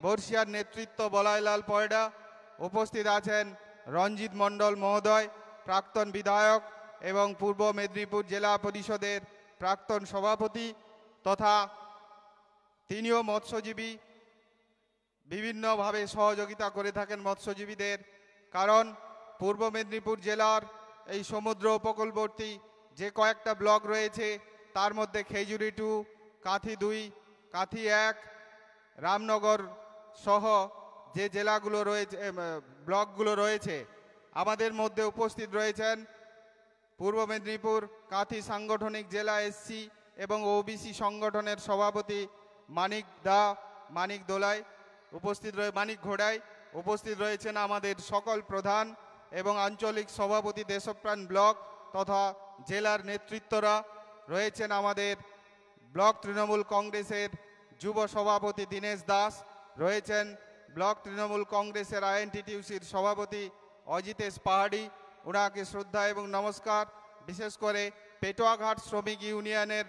বর্ষিয়ার নেতৃত্ব বলাইলাল পয়ডা, উপস্থিত আছেন রঞ্জিত মণ্ডল মহোদয়, প্রাক্তন বিধায়ক এবং পূর্ব মেদিনীপুর জেলা পরিষদের প্রাক্তন সভাপতি তথা তিনিও মৎস্যজীবী, বিভিন্নভাবে সহযোগিতা করে থাকেন মৎস্যজীবীদের। কারণ পূর্ব মেদিনীপুর জেলার এই সমুদ্র উপকূলবর্তী যে কয়েকটা ব্লক রয়েছে তার মধ্যে খেজুরি 2, কাঁথি 2, কাঁথি 1, রামনগর সহ যে জেলাগুলো রয়েছে, ব্লকগুলো রয়েছে, আমাদের মধ্যে উপস্থিত রয়েছেন পূর্ব মেদিনীপুর কাঁথি সাংগঠনিক জেলা এসসি এবং ওবিসি সংগঠনের সভাপতি মানিক দোলাই, মানিক ঘোড়াই। উপস্থিত রয়েছেন আমাদের সকল প্রধান এবং আঞ্চলিক সভাপতি দেশপ্রাণ ব্লক তথা জেলার নেতৃত্বরা রয়েছেন। আমাদের ব্লক তৃণমূল কংগ্রেসের যুব সভাপতি দীনেশ দাস রয়েছেন, ব্লক তৃণমূল কংগ্রেসের আইএনটিটিউসির সভাপতি অজিতেশ পাহাড়ি, ওনাকে শ্রদ্ধা এবং নমস্কার। বিশেষ করে পেটুয়াঘাট শ্রমিক ইউনিয়নের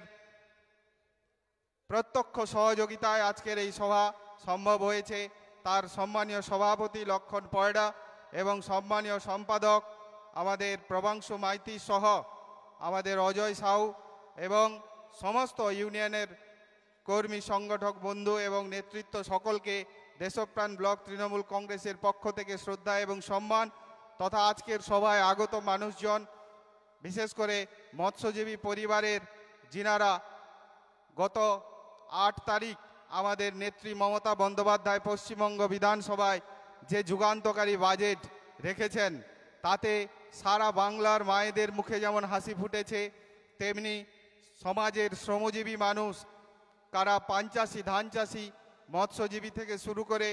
প্রত্যক্ষ সহযোগিতায় আজকের এই সভা সম্ভব হয়েছে। তার সম্মানীয় সভাপতি লক্ষণ পয়ডা এবং সম্মানীয় সম্পাদক আমাদের প্রবাংশু মাইতি সহ আমাদের অজয় সাউ এবং সমস্ত ইউনিয়নের কর্মী সংগঠক বন্ধু এবং নেতৃত্ব সকলকে দেশপ্রাণ ব্লক তৃণমূল কংগ্রেসের পক্ষ থেকে শ্রদ্ধা এবং সম্মান তথা আজকের সভায় আগত মানুষজন, বিশেষ করে মৎস্যজীবী পরিবারের যিনারা গত 8 তারিখ আমাদের নেত্রী মমতা বন্দ্যোপাধ্যায় পশ্চিমবঙ্গ বিধানসভায় যে যুগান্তকারী বাজেট রেখেছেন তাতে সারা বাংলার মায়েদের মুখে যেমন হাসি ফুটেছে, তেমনি সমাজের শ্রমজীবী মানুষ, কারা পান চাষি, ধান চাষি, মৎস্যজীবী থেকে শুরু করে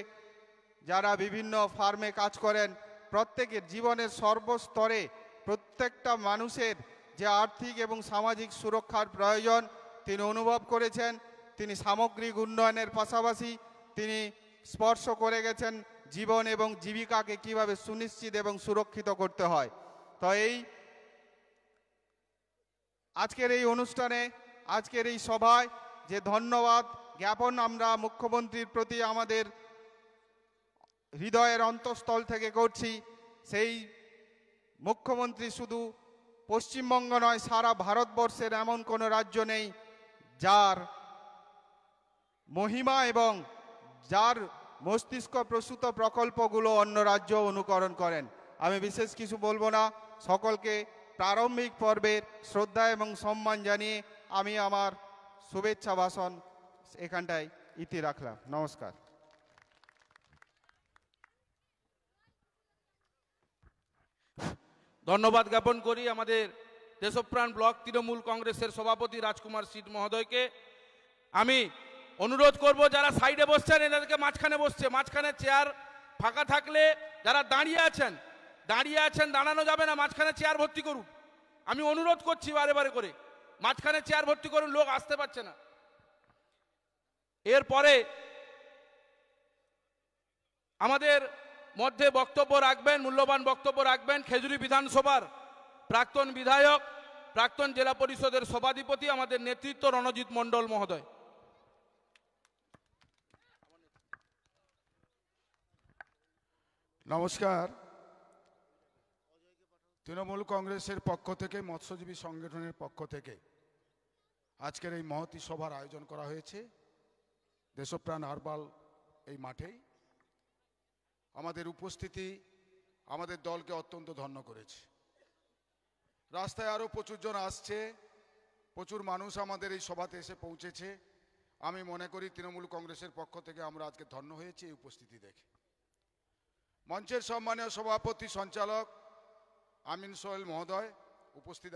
যারা বিভিন্ন ফার্মে কাজ করেন, প্রত্যেকের জীবনের সর্বস্তরে প্রত্যেকটা মানুষের যে আর্থিক এবং সামাজিক সুরক্ষার প্রয়োজন তিনি অনুভব করেছেন। তিনি সামগ্রিক উন্নয়নের পাশাপাশি তিনি স্পর্শ করে গেছেন জীবন এবং জীবিকাকে কিভাবে সুনিশ্চিত এবং সুরক্ষিত করতে হয়। তো আজকের এই অনুষ্ঠানে, আজকের এই সভায় যে ধন্যবাদ জ্ঞাপন আমরা মুখ্যমন্ত্রীর প্রতি আমাদের হৃদয়ের অন্তঃস্থল থেকে করছি, সেই মুখ্যমন্ত্রী শুধু পশ্চিমবঙ্গ নয়, সারা ভারতবর্ষের এমন কোনো রাজ্য নেই যার মহিমা এবং যার মস্তিষ্ক প্রসূত প্রকল্পগুলো অন্য রাজ্য অনুকরণ করেন। আমি বিশেষ কিছু বলবো না, সকলকে প্রারম্ভিক পর্বের শ্রদ্ধা এবং সম্মান জানিয়ে আমি আমার শুভেচ্ছা ভাষণ এখানটায় ইতি রাখলাম। নমস্কার। ধন্যবাদ জ্ঞাপন করি আমাদের দেশপ্রাণ ব্লক তৃণমূল কংগ্রেসের সভাপতি রাজকুমার সিট মহোদয়কে। আমি অনুরোধ করব যারা সাইডে বসছেন এদেরকে মাঝখানে বসছে, মাঝখানে চেয়ার ফাঁকা থাকলে যারা দাঁড়িয়ে আছেন দাঁড়ানো যাবে না, মাঝখানে চেয়ার ভর্তি করুন। আমি অনুরোধ করছি বারে বারে করে মাঝখানে চেয়ার ভর্তি করুন, লোক আসতে পারছে না। এরপরে আমাদের মধ্যে বক্তব্য রাখবেন, মূল্যবান বক্তব্য রাখবেন খেজুরি বিধানসভার প্রাক্তন বিধায়ক, প্রাক্তন জেলা পরিষদের সভাধিপতি আমাদের নেতৃত্ব রণজিৎ মণ্ডল মহোদয়। নমস্কার। তৃণমূল কংগ্রেসের পক্ষ থেকে, মৎস্যজীবী সংগঠনের পক্ষ থেকে আজকের এই মহতী সভার আয়োজন করা হয়েছে দেশপ্রাণ হারবাল এই মাঠেই। আমাদের উপস্থিতি আমাদের দলকে অত্যন্ত ধন্য করেছে। রাস্তায় আরও প্রচুর জন আসছে, প্রচুর মানুষ আমাদের এই সভাতে এসে পৌঁছেছে। আমি মনে করি তৃণমূল কংগ্রেসের পক্ষ থেকে আমরা আজকে ধন্য হয়েছি এই উপস্থিতি দেখে। মঞ্চের সম্মানীয় সভাপতি সঞ্চালক আমিন সোহেল মহোদয় উপস্থিত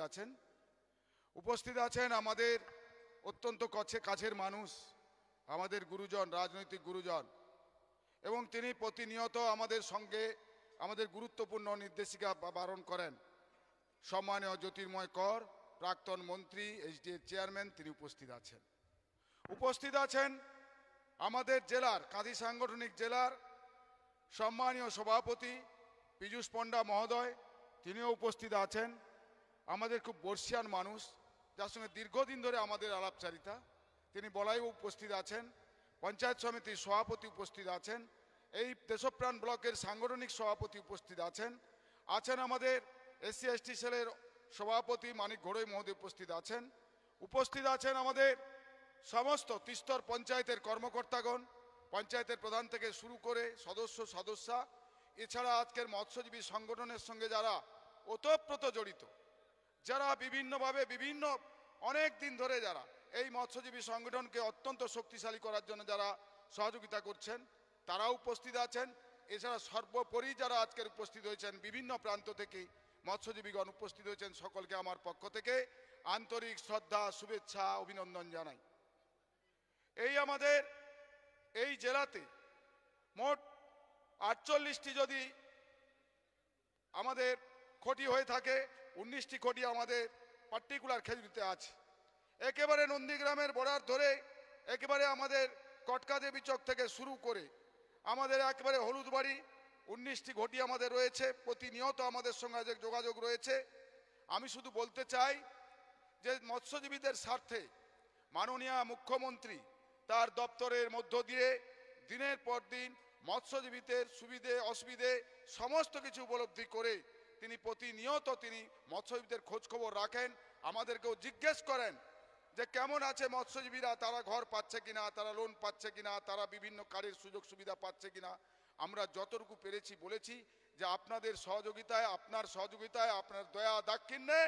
আছেন আমাদের অত্যন্ত কাছের মানুষ, আমাদের গুরুজন, রাজনৈতিক গুরুজন, এবং তিনি প্রতিনিয়ত আমাদের সঙ্গে আমাদের গুরুত্বপূর্ণ নির্দেশিকা পালন করেন। সম্মানীয় জ্যোতির্ময় কর, প্রাক্তন মন্ত্রী, এইচডিএ চেয়ারম্যান, তিনি উপস্থিত আছেন আমাদের জেলার কাঁথি সাংগঠনিক জেলার সম্মানীয় সভাপতি পীযূষ পণ্ডা মহোদয়, তিনিও উপস্থিত আছেন। আমাদের খুব বর্ষিয়ান মানুষ, যার সঙ্গে দীর্ঘদিন ধরে আমাদের আলাপচারিতা, তিনি বলাইও উপস্থিত আছেন। পঞ্চায়েত সমিতির সভাপতি উপস্থিত আছেন, এই দেশপ্রাণ ব্লকের সাংগঠনিক সভাপতি উপস্থিত আছেন আমাদের এসসি এসটি সেলের সভাপতি মানিক ঘোড়ই মহোদয় উপস্থিত আছেন আমাদের সমস্ত তিস্তর পঞ্চায়েতের কর্মকর্তাগণ, পঞ্চায়েতের প্রধান থেকে শুরু করে সদস্যা, এছাড়া আজকের মৎস্যজীবী সংগঠনের সঙ্গে যারা ওতপ্রোত জড়িত, যারা বিভিন্নভাবে অনেক দিন ধরে যারা এই মৎস্যজীবী সংগঠনকে অত্যন্ত শক্তিশালী করার জন্য যারা সহযোগিতা করছেন তারাও উপস্থিত আছেন। এছাড়া সর্বোপরি যারা আজকের উপস্থিত হয়েছেন বিভিন্ন প্রান্ত থেকে মৎস্যজীবীগণ উপস্থিত হয়েছেন, সকলকে আমার পক্ষ থেকে আন্তরিক শ্রদ্ধা, শুভেচ্ছা, অভিনন্দন জানাই। আমাদের এই জেলাতে মোট 48টি যদি আমাদের খটি হয়ে থাকে, 19টি খটি আমাদের পার্টিকুলার খেজুরিতে আছে। একেবারে নন্দীগ্রামের বর্ডার ধরে একেবারে আমাদের কটকাদেবী চক থেকে শুরু করে আমাদের একেবারে হলুদবাড়ি 19টি ঘটি আমাদের রয়েছে, প্রতিনিয়ত আমাদের সঙ্গে যোগাযোগ রয়েছে। আমি শুধু বলতে চাই যে মৎস্যজীবীদের স্বার্থে মাননীয় মুখ্যমন্ত্রী তার দপ্তরের মধ্য দিয়ে দিনের পর দিন মৎস্যজীবীদের সুবিধে অসুবিধে সমস্ত কিছু উপলব্ধি করে তিনি প্রতিনিয়ত মৎস্যজীবীদের খোঁজ খবর রাখেন, আমাদেরকেও জিজ্ঞেস করেন যে কেমন আছে মৎস্যজীবীরা, তারা ঘর পাচ্ছে কিনা, তারা লোন পাচ্ছে কিনা, তারা বিভিন্ন কার্ডের সুযোগ সুবিধা পাচ্ছে কিনা। আমরা যতটুকু পেরেছি বলেছি যে আপনাদের সহযোগিতায়, আপনার দয়া দাক্ষিণ্যে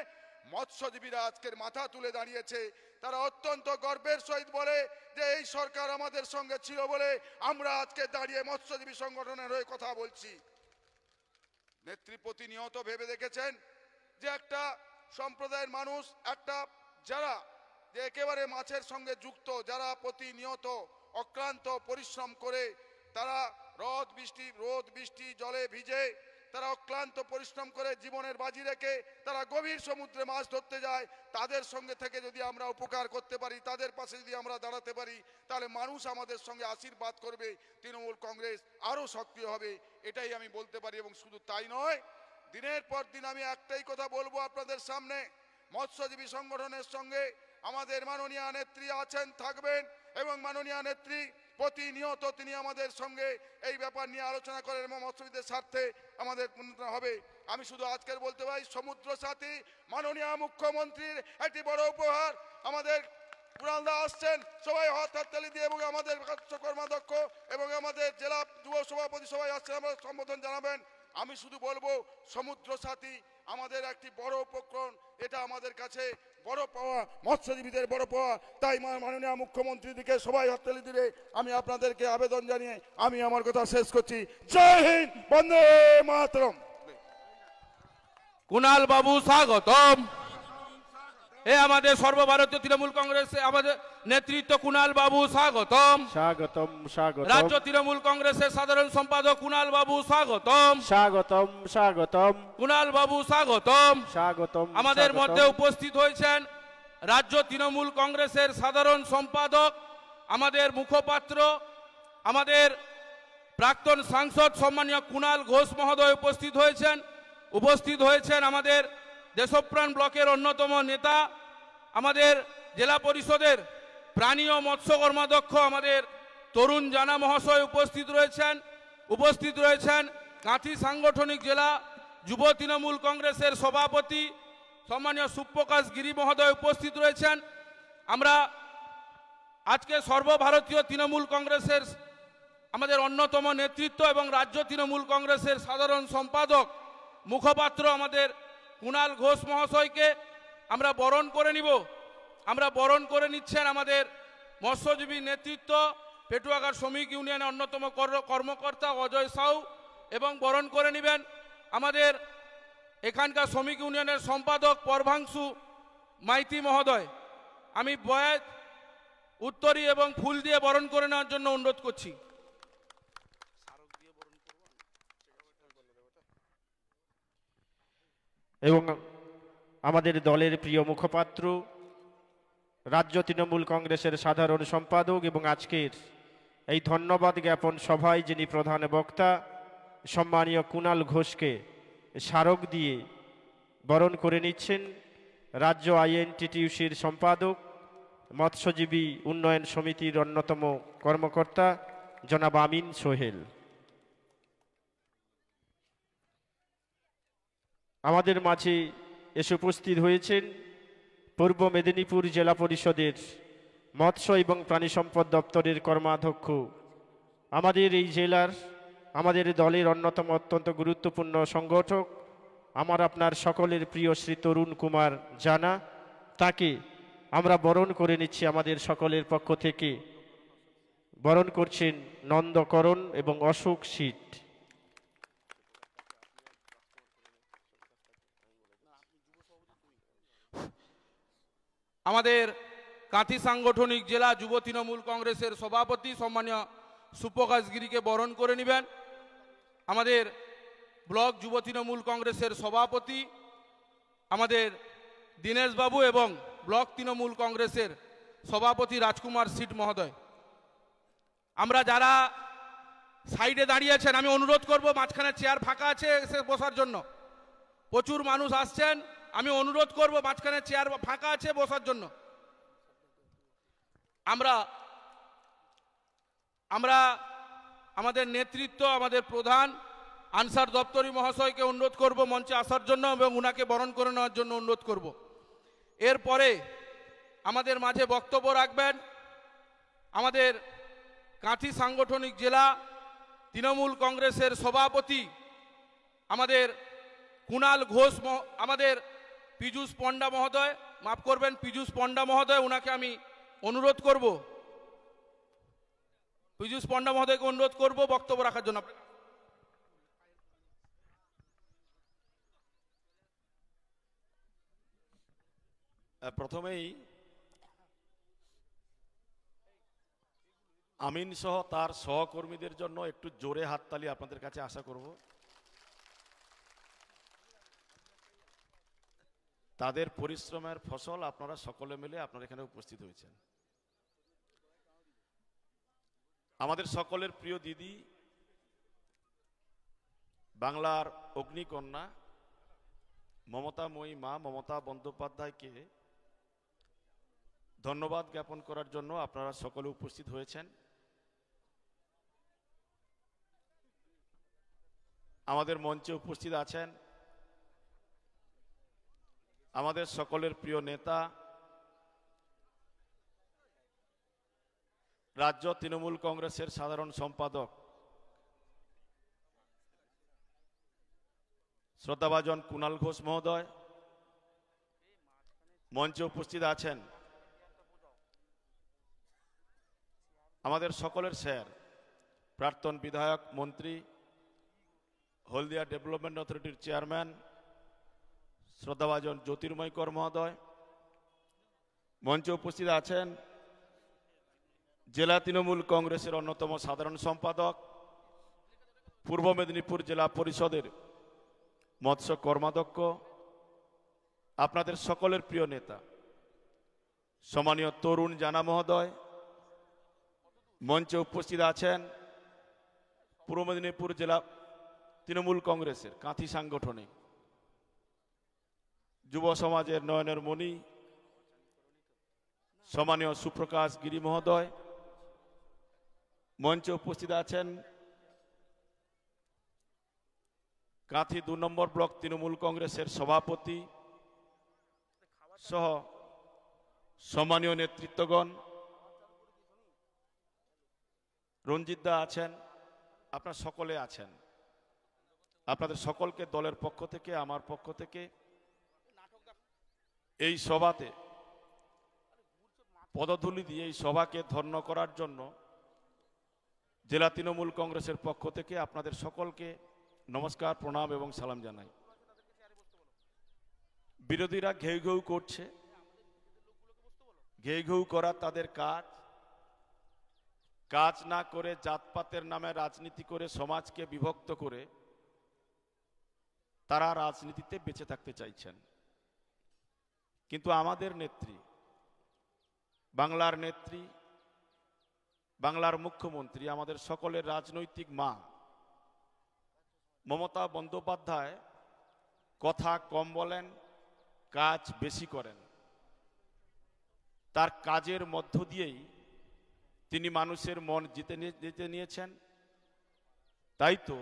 মৎস্যজীবীরা আজকের মাথা তুলে দাঁড়িয়েছে। তারা অত্যন্ত গর্বের সহিত বলে যে এই সরকার আমাদের সঙ্গে ছিল বলে আমরা আজকে দাঁড়িয়ে মৎস্যজীবী সংগঠনের হয়ে কথা বলছি। নেত্রী প্রতিনিয়ত ভেবে দেখেছেন যে একটা সম্প্রদায়ের মানুষ, যারা যে একেবারে মাছের সঙ্গে যুক্ত, যারা প্রতিনিয়ত অক্লান্ত পরিশ্রম করে, তারা রোদ বৃষ্টি জলে ভিজে তারা অক্লান্ত পরিশ্রম করে জীবনের বাজি রেখে তারা গভীর সমুদ্রে মাছ ধরতে যায়। তাদের সঙ্গে থেকে যদি আমরা উপকার করতে পারি, তাদের পাশে যদি আমরা দাঁড়াতে পারি, তাহলে মানুষ আমাদের সঙ্গে আশীর্বাদ করবে, তৃণমূল কংগ্রেস আরো সক্রিয় হবে, এটাই আমি বলতে পারি। এবং শুধু তাই নয়, দিনের পর দিন আমি একটাই কথা বলবো আপনাদের সামনে, মৎস্যজীবী সংগঠনের সঙ্গে আমাদের মাননীয় নেত্রী আছেন, থাকবেন, এবং মাননীয় নেত্রী প্রতিনিয়ত তিনি আমাদের সঙ্গে এই ব্যাপার নিয়ে আলোচনা করেন এবং মৎস্যজীবীদের স্বার্থে আমাদের উন্নয়ন হবে। আমি শুধু আজকের বলতে পারি, সমুদ্র সাথী মাননীয় মুখ্যমন্ত্রীর একটি বড় উপহার। আমাদের কুণালদা আসছেন, সবাই হাততালি দিয়ে, এবং আমাদের কর্মাধ্যক্ষ এবং আমাদের জেলা যুব সভাপতি সবাই আসছেন, আমরা সম্বোধন জানাবেন। আমি শুধু বলবো, সমুদ্র সাথী আমাদের একটি বড় উপকরণ, এটা আমাদের কাছে বড় পাওয়া, মৎস্যজীবীদের বড় পাওয়া। তাই মাননীয় মুখ্যমন্ত্রীর দিকে সবাই হাততালি দিলে আমি আপনাদেরকে আবেদন জানিয়ে আমি আমার কথা শেষ করছি। জয় হিন্দ, বন্দে মাতরম। কুণাল বাবু স্বাগতম। আমাদের সর্বভারতীয় তৃণমূল কংগ্রেসে আমাদের নেতৃত্ব কুণাল বাবু স্বাগতম। স্বাগতম স্বাগতম। রাজ্য তৃণমূল কংগ্রেসের সাধারণ সম্পাদক কুণাল বাবু স্বাগতম। স্বাগতম স্বাগতম। কুণাল বাবু স্বাগতম। স্বাগতম। আমাদের মধ্যে উপস্থিত হয়েছেন রাজ্য তৃণমূল কংগ্রেসের সাধারণ সম্পাদক, আমাদের মুখপাত্র, আমাদের প্রাক্তন সাংসদ সম্মানীয় কুণাল ঘোষ মহোদয় উপস্থিত হয়েছেন আমাদের দেশপ্রাণ ব্লকের অন্যতম নেতা, আমাদের জেলা পরিষদের প্রাণী ও মৎস্য কর্মাধ্যক্ষ আমাদের তরুণ জানা মহাশয় উপস্থিত রয়েছেন কাঁথি সাংগঠনিক জেলা যুব তৃণমূল কংগ্রেসের সভাপতি সম্মানীয় সুপ্রকাশ গিরি মহোদয় উপস্থিত রয়েছেন। আমরা আজকে সর্বভারতীয় তৃণমূল কংগ্রেসের আমাদের অন্যতম নেতৃত্ব এবং রাজ্য তৃণমূল কংগ্রেসের সাধারণ সম্পাদক মুখপাত্র আমাদের কুণাল ঘোষ মহাশয়কে আমরা বরণ করে নিব। আমরা বরণ করে নিচ্ছেন আমাদের মৎস্যজীবী নেতৃত্ব, পেটুয়াঘাট শ্রমিক ইউনিয়নের অন্যতম কর্মকর্তা অজয় সাউ, এবং বরণ করে নেবেন আমাদের এখানকার শ্রমিক ইউনিয়নের সম্পাদক পরভাংশু মাইতি মহোদয়। আমি বয়াত, উত্তরী এবং ফুল দিয়ে বরণ করে নেওয়ার জন্য অনুরোধ করছি। এবং আমাদের দলের প্রিয় মুখপাত্র, রাজ্য তৃণমূল কংগ্রেসের সাধারণ সম্পাদক এবং আজকের এই ধন্যবাদ জ্ঞাপন সভায় যিনি প্রধান বক্তা, সম্মানীয় কুণাল ঘোষকে স্মারক দিয়ে বরণ করে নিচ্ছেন রাজ্য আইএনটিটিউসির সম্পাদক মৎস্যজীবী উন্নয়ন সমিতির অন্যতম কর্মকর্তা জনাব আমিন সোহেল। আমাদের মাঝে এসে উপস্থিত হয়েছেন পূর্ব মেদিনীপুর জেলা পরিষদের মৎস্য এবং প্রাণী সম্পদ দপ্তরের কর্মাধ্যক্ষ, আমাদের এই জেলার আমাদের দলের অন্যতম অত্যন্ত গুরুত্বপূর্ণ সংগঠক, আমার আপনার সকলের প্রিয় শ্রী তরুণ কুমার জানা। তাকে আমরা বরণ করে নিচ্ছি আমাদের সকলের পক্ষ থেকে। বরণ করছেন নন্দকরণ এবং অশোক শীট। আমাদের কাঁথি সাংগঠনিক জেলা যুব তৃণমূল কংগ্রেসের সভাপতি সম্মানীয় সুপ্রকাশ গিরিকে বরণ করে নেবেন। আমাদের ব্লক যুব তৃণমূল কংগ্রেসের সভাপতি আমাদের দীনেশবাবু এবং ব্লক তৃণমূল কংগ্রেসের সভাপতি রাজকুমার সিট মহোদয়। আমরা যারা সাইডে দাঁড়িয়ে আছেন, আমি অনুরোধ করব মাঝখানে চেয়ার ফাঁকা আছে এসে বসার জন্য। প্রচুর মানুষ আসছেন, আমি অনুরোধ করব মাঝখানে চেয়ার ফাঁকা আছে বসার জন্য। আমরা আমাদের নেতৃত্ব, আমাদের প্রধান আনসার দপ্তরি মহাশয়কে অনুরোধ করব মঞ্চে আসার জন্য এবং উনাকে বরণ করে নেওয়ার জন্য অনুরোধ করব। এরপরে আমাদের মাঝে বক্তব্য রাখবেন আমাদের কাঁথি সাংগঠনিক জেলা তৃণমূল কংগ্রেসের সভাপতি আমাদের কুণাল ঘোষ, আমাদের পীযূষ পণ্ডা মহোদয়, মাফ করবেন পীযূষ পণ্ডা মহোদয়, উনাকে আমি অনুরোধ করব, পীযূষ পণ্ডা মহোদয়কে অনুরোধ করব বক্তব্য রাখার জন্য। প্রথমেই আমিন সহ তার সহকর্মীদের জন্য একটু জোরে হাততালি আপনাদের কাছে আশা করব। তাদের পরিশ্রমের ফসল আপনারা সকলে মিলে আপনারা এখানে উপস্থিত হয়েছেন। আমাদের সকলের প্রিয় দিদি, বাংলার অগ্নিকন্যা মমতাময়ী মা মমতা বন্দ্যোপাধ্যায়কে ধন্যবাদ জ্ঞাপন করার জন্য আপনারা সকলে উপস্থিত হয়েছেন। আমাদের মঞ্চে উপস্থিত আছেন আমাদের সকলের প্রিয় নেতা, রাজ্য তৃণমূল কংগ্রেসের সাধারণ সম্পাদক শ্রদ্ধাভাজন কুণাল ঘোষ মহোদয়। মঞ্চে উপস্থিত আছেন আমাদের সকলের স্যার, প্রাক্তন বিধায়ক মন্ত্রী, হলদিয়া ডেভেলপমেন্ট অথরিটির চেয়ারম্যান শ্রদ্ধাভাজন জ্যোতির্ময় কর মহোদয়। মঞ্চে উপস্থিত আছেন জেলা তৃণমূল কংগ্রেসের অন্যতম সাধারণ সম্পাদক, পূর্ব মেদিনীপুর জেলা পরিষদের মৎস্য কর্মাধ্যক্ষ, আপনাদের সকলের প্রিয় নেতা সম্মানীয় তরুণ জানা মহোদয়। মঞ্চে উপস্থিত আছেন পূর্ব মেদিনীপুর জেলা তৃণমূল কংগ্রেসের কাঁথি সাংগঠনিক যুব সমাজের নয়নের মণি সম্মানীয় সুপ্রকাশ গিরি মহোদয়। মঞ্চে উপস্থিত আছেন কাঁথি ২ নম্বর ব্লক তৃণমূল কংগ্রেসের সভাপতি সহ সম্মানীয় নেতৃত্বগণ। রঞ্জিত দা আছেন, আপনারা সকলে আছেন। আপনাদের সকলকে দলের পক্ষ থেকে, আমার পক্ষ থেকে এই সভাতে পদধূলি দিয়ে এই সভাকে ধন্য করার জন্য জেলা তৃণমূল কংগ্রেসের পক্ষ থেকে আপনাদের সকলকে নমস্কার, প্রণাম এবং সালাম জানাই। বিরোধীরা ঘেউ ঘেউ করছে, ঘেউ ঘেউ করা তাদের কাজ। কাজ না করে জাতপাতের নামে রাজনীতি করে সমাজকে বিভক্ত করে তারা রাজনীতিতে বেঁচে থাকতে চাইছেন। কিন্তু আমাদের নেত্রী, বাংলার নেত্রী, বাংলার মুখ্যমন্ত্রী, আমাদের সকলের রাজনৈতিক মা মমতা বন্দ্যোপাধ্যায় কথা কম বলেন, কাজ বেশি করেন। তার কাজের মধ্য দিয়েই তিনি মানুষের মন জিতে নিয়েছেন। তাই তো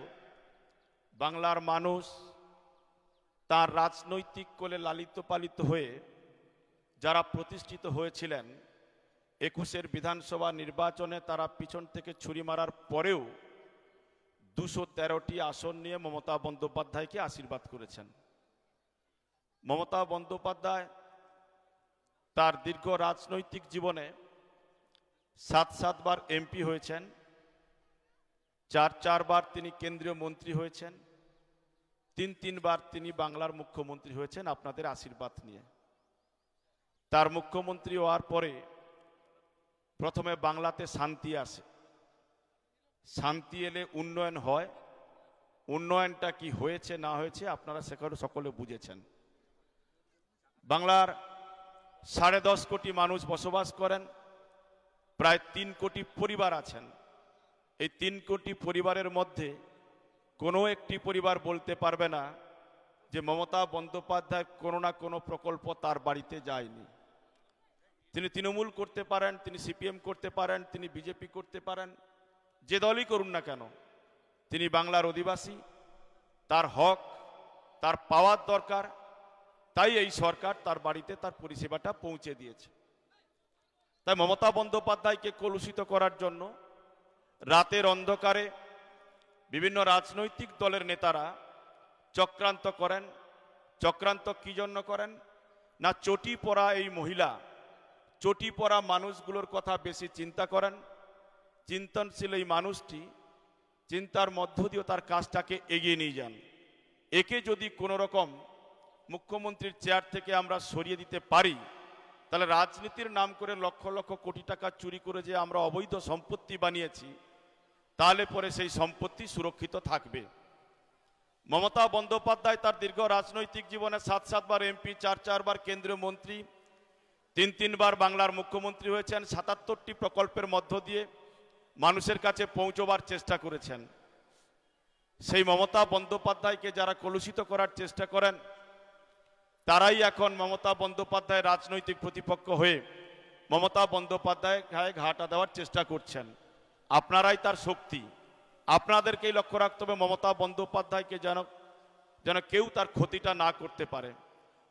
বাংলার মানুষ তার রাজনৈতিক কোলে লালিত পালিত হয়ে যারা প্রতিষ্ঠিত হয়েছিলেন 21-এর বিধানসভা নির্বাচনে তারা পিছন থেকে ছুরি মারার পরেও 213টি আসন নিয়ে মমতা বন্দ্যোপাধ্যায়কে আশীর্বাদ করেছেন। মমতা বন্দ্যোপাধ্যায় তার দীর্ঘ রাজনৈতিক জীবনে 7 বার এমপি হয়েছেন, 4 বার তিনি কেন্দ্রীয় মন্ত্রী হয়েছেন, 3 বার তিনি বাংলার মুখ্যমন্ত্রী হয়েছেন আপনাদের আশীর্বাদ নিয়ে। তার মুখ্যমন্ত্রী হওয়ার পরে প্রথমে বাংলাতে শান্তি আসে, শান্তি এলে উন্নয়ন হয়। উন্নয়নটা কি হয়েছে না হয়েছে আপনারা সেখানে সকলে বুঝেছেন। বাংলার 10.5 কোটি মানুষ বসবাস করেন, প্রায় 3 কোটি পরিবার আছেন। এই 3 কোটি পরিবারের মধ্যে কোনো একটি পরিবার বলতে পারবে না যে মমতা বন্দ্যোপাধ্যায় কোনো না কোনো প্রকল্প তার বাড়িতে যায়নি। তিনি তৃণমূল করতে পারেন, তিনি সিপিএম করতে পারেন, তিনি বিজেপি করতে পারেন, যে দলই করুন না কেন, তিনি বাংলার অধিবাসী, তার হক তার পাওয়ার দরকার। তাই এই সরকার তার বাড়িতে তার পরিষেবাটা পৌঁছে দিয়েছে। তাই মমতা বন্দ্যোপাধ্যায়কে কলুষিত করার জন্য রাতের অন্ধকারে বিভিন্ন রাজনৈতিক দলের নেতারা চক্রান্ত করেন। চক্রান্ত কি জন্য করেন না, চটি পরা এই মহিলা, চটি পরা মানুষগুলোর কথা বেশি চিন্তা করেন। চিন্তনশীল এই মানুষটি চিন্তার মধ্য দিয়ে তার কাজটাকে এগিয়ে নিয়ে যান। একে যদি কোনো রকম মুখ্যমন্ত্রীর চেয়ার থেকে আমরা সরিয়ে দিতে পারি, তাহলে রাজনীতির নাম করে লক্ষ লক্ষ কোটি টাকা চুরি করে যে আমরা অবৈধ সম্পত্তি বানিয়েছি, তাহলে পরে সেই সম্পত্তি সুরক্ষিত থাকবে। মমতা বন্দ্যোপাধ্যায় তার দীর্ঘ রাজনৈতিক জীবনে 7 বার এমপি, 4 বার কেন্দ্রীয় মন্ত্রী, 3 বার বাংলার মুখ্যমন্ত্রী হয়েছেন। 77টি প্রকল্পের মধ্য দিয়ে মানুষের কাছে পৌঁছবার চেষ্টা করেছেন। সেই মমতা বন্দ্যোপাধ্যায়কে যারা কলুষিত করার চেষ্টা করেন, তারাই এখন মমতা বন্দ্যোপাধ্যায় রাজনৈতিক প্রতিপক্ষ হয়ে মমতা বন্দ্যোপাধ্যায় গায়ে ঘাটা দেওয়ার চেষ্টা করছেন। আপনারাই তার শক্তি। আপনাদেরকেই লক্ষ্য রাখতে হবে মমতা বন্দ্যোপাধ্যায়কে যেন কেউ তার ক্ষতিটা না করতে পারে।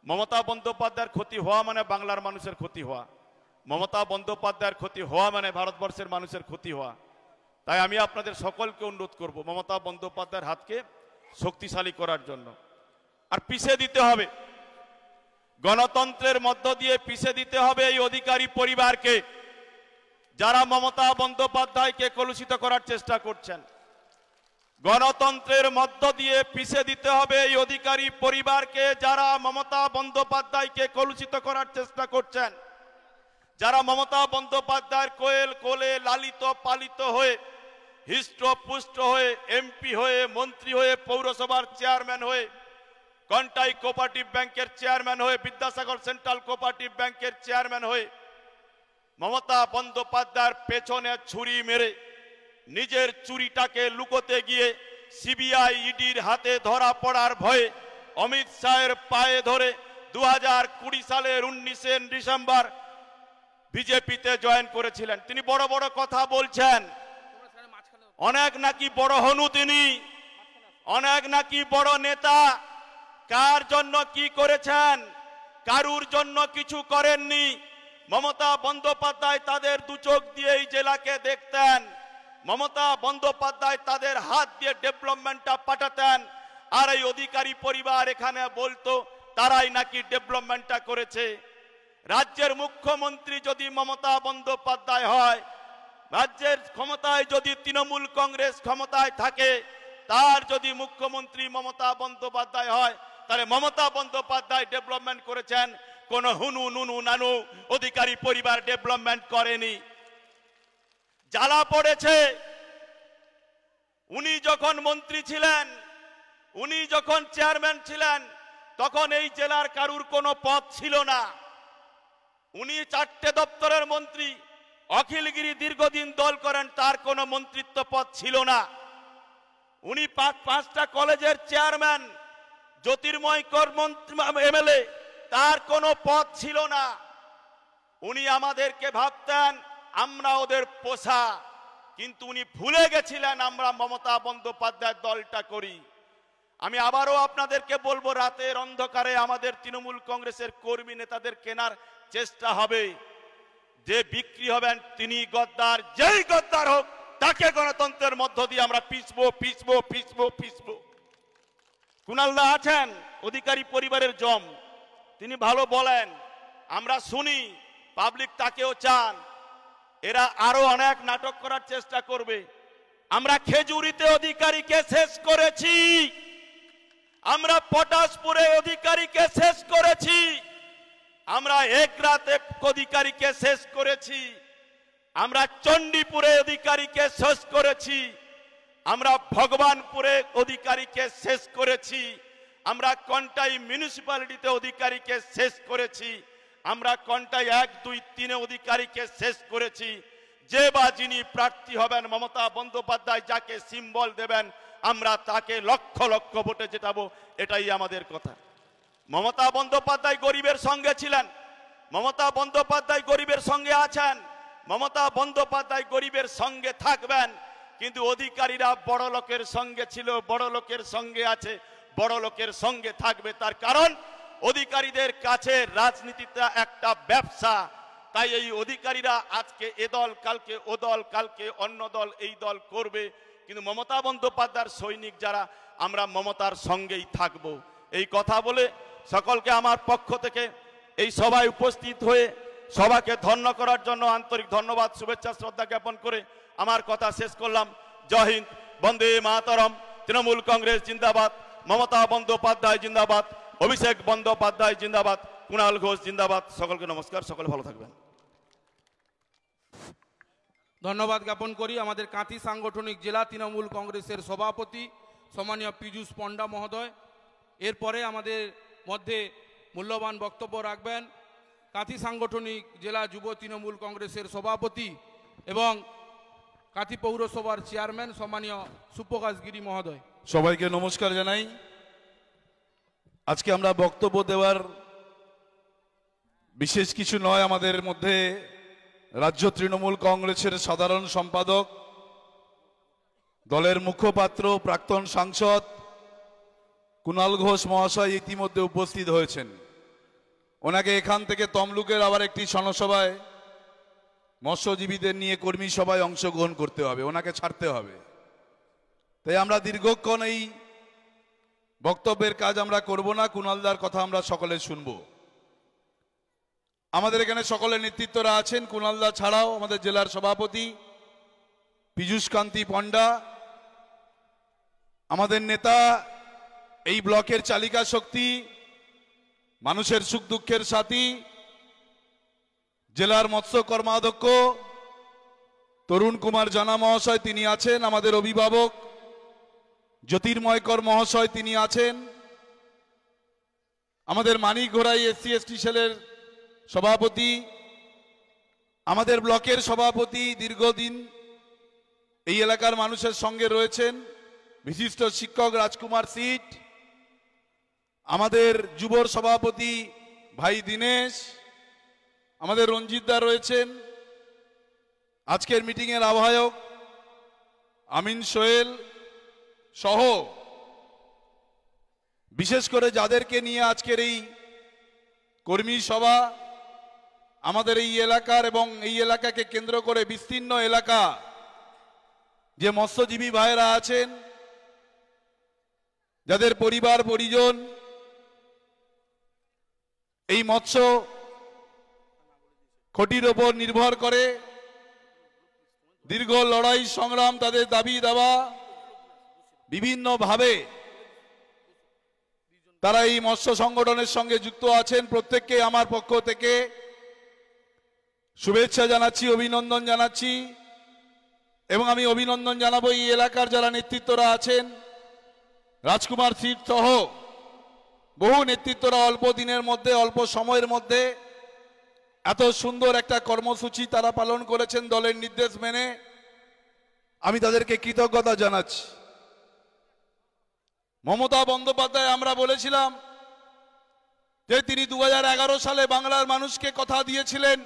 মমতা বন্দ্যোপাধ্যায়ের ক্ষতি হওয়া মানে বাংলার মানুষের ক্ষতি হওয়া, মমতা বন্দ্যোপাধ্যায়ের ক্ষতি হওয়া মানে ভারতবর্ষের মানুষের ক্ষতি হওয়া। তাই আমি আপনাদের সকলকে অনুরোধ করব মমতা বন্দ্যোপাধ্যায়ের হাতকে শক্তিশালী করার জন্য। আর পিষে দিতে হবে, গণতন্ত্রের মধ্য দিয়ে পিষে দিতে হবে এই অধিকারী পরিবারকে, যারা মমতা বন্দ্যোপাধ্যায়কে কলুষিত করার চেষ্টা করছেন। গণতন্ত্রের মধ্য দিয়ে পিষে দিতে হবে এই অধিকারী পরিবারকে, যারা মমতা বন্দ্যোপাধ্যায়কে কলুষিত করার চেষ্টা করছেন, যারা মমতা বন্দ্যোপাধ্যায়ের কোলে লালিত পালিত হয়ে হৃষ্টপুষ্ট হয়ে এমপি হয়ে মন্ত্রী হয়ে পৌরসভার চেয়ারম্যান হয়ে কন্টাই কোঅপারেটিভ ব্যাংকের চেয়ারম্যান হয়ে বিদ্যাসাগর সেন্ট্রাল কোঅপারেটিভ ব্যাংকের চেয়ারম্যান হয়ে মমতা বন্দ্যোপাধ্যায়ের পেছনে ছুরি মেরে নিজের চুরিটাকে লুকোতে গিয়ে সিবিআই ইডির হাতে ধরা পড়ার ভয়ে অমিত শাহের পায়ে ধরে 2020 সালের 19 ডিসেম্বর বিজেপিতে জয়েন করেছিলেন। তিনি বড় বড় কথা বলছেন, অনেক নাকি বড় হনু, তিনি অনেক নাকি বড় নেতা। কার জন্য কি করেছেন? কারুর জন্য কিছু করেননি। মমতা বন্দ্যোপাধ্যায় তাদের দু চোখ দিয়ে এই জেলাকে দেখতেন। মমতা বন্দ্যোপাধ্যায় তাদের হাত দিয়ে ডেভেলপমেন্টটা পাঠাতেন। আর এই অধিকারী পরিবার এখানে বলতো তারাই নাকি ডেভেলপমেন্টটা করেছে। রাজ্যের মুখ্যমন্ত্রী যদি মমতা বন্দ্যোপাধ্যায় হয়, রাজ্যের ক্ষমতায় যদি তৃণমূল কংগ্রেস ক্ষমতায় থাকে, তার যদি মুখ্যমন্ত্রী মমতা বন্দ্যোপাধ্যায় হয়, তাহলে মমতা বন্দ্যোপাধ্যায় ডেভেলপমেন্ট করেছেন। কোন হুনু নুনু নানু অধিকারী পরিবার ডেভেলপমেন্ট করেনি। জ্বালা পড়েছে, উনি যখন মন্ত্রী ছিলেন, উনি যখন চেয়ারম্যান ছিলেন, তখন এই জেলার কারুর কোনো পদ ছিল না। উনি 4টে দপ্তরের মন্ত্রী, অখিলগিরি দীর্ঘদিন দল করেন, তার কোনো মন্ত্রিত্ব পদ ছিল না। উনি 5টা কলেজের চেয়ারম্যান, জ্যোতির্ময় কর মন্ত্রী এমএলএ, তার কোনো পদ ছিল না। উনি আমাদেরকে ভাবতেন আমরা ওদের পোষা, কিন্তু উনি ভুলে গেছিলেন আমরা মমতা বন্দ্যোপাধ্যায়ের দলটা করি। আমি আবারও আপনাদেরকে বলবো, রাতের অন্ধকারে আমাদের তৃণমূল কংগ্রেসের কর্মী নেতাদের কেনার চেষ্টা হবে। যে বিক্রি হবেন তিনি গদ্দার, যেই গদ্দার হোক তাকে গণতন্ত্রের মধ্য দিয়ে আমরা পিছবো। কুণালদা আছেন অধিকারী পরিবারের জম, তিনি ভালো বলেন, আমরা শুনি, পাবলিক তাকেও চান। এরা আরো অনেক নাটক করার চেষ্টা করবে। আমরা খেজুরিতে অধিকারীকে শেষ করেছি, আমরা পটাশপুরে অধিকারীকে শেষ করেছি, আমরা একরাতে অধিকারীকে শেষ করেছি, আমরা চণ্ডীপুরে অধিকারীকে শেষ করেছি, আমরা ভগবানপুরে অধিকারীকে শেষ করেছি, আমরা কন্টাই মিউনিসিপ্যালিটিতে অধিকারীকে শেষ করেছি, আমরা কন্টাই 1, 2, 3 অধিকারীকে শেষ করেছি। যে বা যিনি প্রার্থী হবেন মমতা বন্দ্যোপাধ্যায় যাকে সিম্বল দেবেন আমরা তাকে লক্ষ লক্ষ ভোটে জেতাবো, এটাই আমাদের কথা। মমতা বন্দ্যোপাধ্যায় গরিবের সঙ্গে ছিলেন, মমতা বন্দ্যোপাধ্যায় গরিবের সঙ্গে আছেন, মমতা বন্দ্যোপাধ্যায় গরিবের সঙ্গে থাকবেন। কিন্তু অধিকারীরা বড় লোকের সঙ্গে ছিল, বড় লোকের সঙ্গে আছে, বড় লোকের সঙ্গে থাকবে। তার কারণ অধিকারীদের কাছে রাজনীতিটা একটা ব্যবসা। তাই এই অধিকারীরা আজকে এ দল, কালকে ও দল, কালকে অন্য দল, এই দল করবে। কিন্তু মমতা বন্দ্যোপাধ্যায়ের সৈনিক যারা, আমরা মমতার সঙ্গেই থাকব। এই কথা বলে সকলকে আমার পক্ষ থেকে এই সভায় উপস্থিত হয়ে সভাকে ধন্য করার জন্য আন্তরিক ধন্যবাদ, শুভেচ্ছা, শ্রদ্ধা জ্ঞাপন করে আমার কথা শেষ করলাম। জয় হিন্দ, বন্দে মাতরম, তৃণমূল কংগ্রেস জিন্দাবাদ, মমতা বন্দ্যোপাধ্যায় জিন্দাবাদ, অভিষেক বন্দ্যোপাধ্যায় জিন্দাবাদ, কুণাল ঘোষ জিন্দাবাদ। সকলকে নমস্কার, সকলে ভালো থাকবেন। ধন্যবাদ জ্ঞাপন করি আমাদের কাঁথি সাংগঠনিক জেলা তৃণমূল কংগ্রেসের সভাপতি সম্মানীয় পীযূষ পণ্ডা মহোদয়। এরপরে আমাদের মধ্যে মূল্যবান বক্তব্য রাখবেন কাঁথি সাংগঠনিক জেলা যুব তৃণমূল কংগ্রেসের সভাপতি এবং কাঁথি পৌরসভার চেয়ারম্যান সম্মানীয় সুপ্রকাশ গিরি মহোদয়। সবাইকে নমস্কার জানাই। আজকে আমরা বক্তব্য দেওয়ার বিশেষ কিছু নয়, আমাদের মধ্যে রাজ্য তৃণমূল কংগ্রেসের সাধারণ সম্পাদক, দলের মুখপাত্র, প্রাক্তন সাংসদ কুণাল ঘোষ মহাশয় ইতিমধ্যে উপস্থিত হয়েছেন। ওনাকে এখান থেকে তমলুকের আবার একটি জনসভায় মৎস্যজীবীদের নিয়ে কর্মী সভায় অংশগ্রহণ করতে হবে, ওনাকে ছাড়তে হবে। তাই আমরা দীর্ঘক্ষণ এই বক্তব্যের কাজ আমরা করব না, কুণালদার কথা আমরা সকলে শুনব। আমাদের এখানে সকলের নেতৃত্বরা আছেন, কুণালদা ছাড়াও আমাদের জেলার সভাপতি পীযূষ কান্তি পণ্ডা, আমাদের নেতা, এই ব্লকের চালিকা শক্তি, মানুষের সুখ দুঃখের সাথী, জেলার মৎস্য কর্মাধ্যক্ষ তরুণ কুমার জানা মহাশয় তিনি আছেন, আমাদের অভিভাবক জ্যোতির্ময় কর মহাশয় তিনি আছেন, আমাদের মানিক ঘোড়াই SC/ST সেলের সভাপতি, আমাদের ব্লকের সভাপতি দীর্ঘদিন এই এলাকার মানুষের সঙ্গে রয়েছেন বিশিষ্ট শিক্ষক রাজকুমার সিট, আমাদের যুবর সভাপতি ভাই দীনেশ, আমাদের রঞ্জিতদা রয়েছেন, আজকের মিটিংয়ের আহ্বায়ক আমিন সোহেল সহ বিশেষ করে যাদেরকে নিয়ে আজকের এই কর্মী সভা, আমাদের এই এলাকার এবং এই এলাকাকে কেন্দ্র করে বিস্তীর্ণ এলাকা যে মৎস্যজীবী ভাইয়েরা আছেন, যাদের পরিবার পরিজন এই মৎস্য খটির ওপর নির্ভর করে, দীর্ঘ লড়াই সংগ্রাম, তাদের দাবি দাওয়া বিভিন্নভাবে তারা এই মৎস্য সংগঠনের সঙ্গে যুক্ত আছেন। প্রত্যেককে আমার পক্ষ থেকে শুভেচ্ছা জানাচ্ছি, অভিনন্দন জানাচ্ছি এবং আমি অভিনন্দন জানাবো এই এলাকার যারা নেতৃত্বরা আছেন, রাজকুমার সিট সহ বহু নেতৃত্বরা অল্প দিনের মধ্যে, অল্প সময়ের মধ্যে এত সুন্দর একটা কর্মসূচি তারা পালন করেছেন দলের নির্দেশ মেনে। আমি তাদেরকে কৃতজ্ঞতা জানাচ্ছি। মমতা বন্দ্যোপাধ্যায় আমরা বলেছিলাম যে তিনি 2011 সালে বাংলার মানুষকে কথা দিয়েছিলেন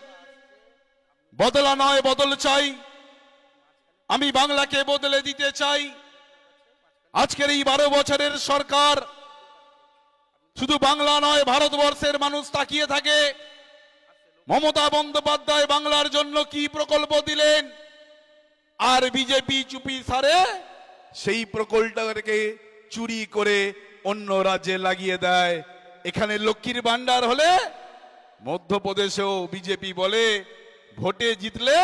বদলা নয় বদল চাই, আমি বাংলাকে বদলে দিতে চাই। আজকের এই 12 বছরের সরকার শুধু বাংলা নয়, ভারতবর্ষের মানুষ তাকিয়ে থাকে মমতা বন্দ্যোপাধ্যায় বাংলার জন্য কি প্রকল্প দিলেন, আর বিজেপি চুপি সারে সেই প্রকল্পটাকে চুরি করে অন্য রাজ্যে লাগিয়ে দেয়। এখানে লক্ষ্মীর ভান্ডার হলে মধ্যপ্রদেশেও বিজেপি বলে ভোটে জিতলে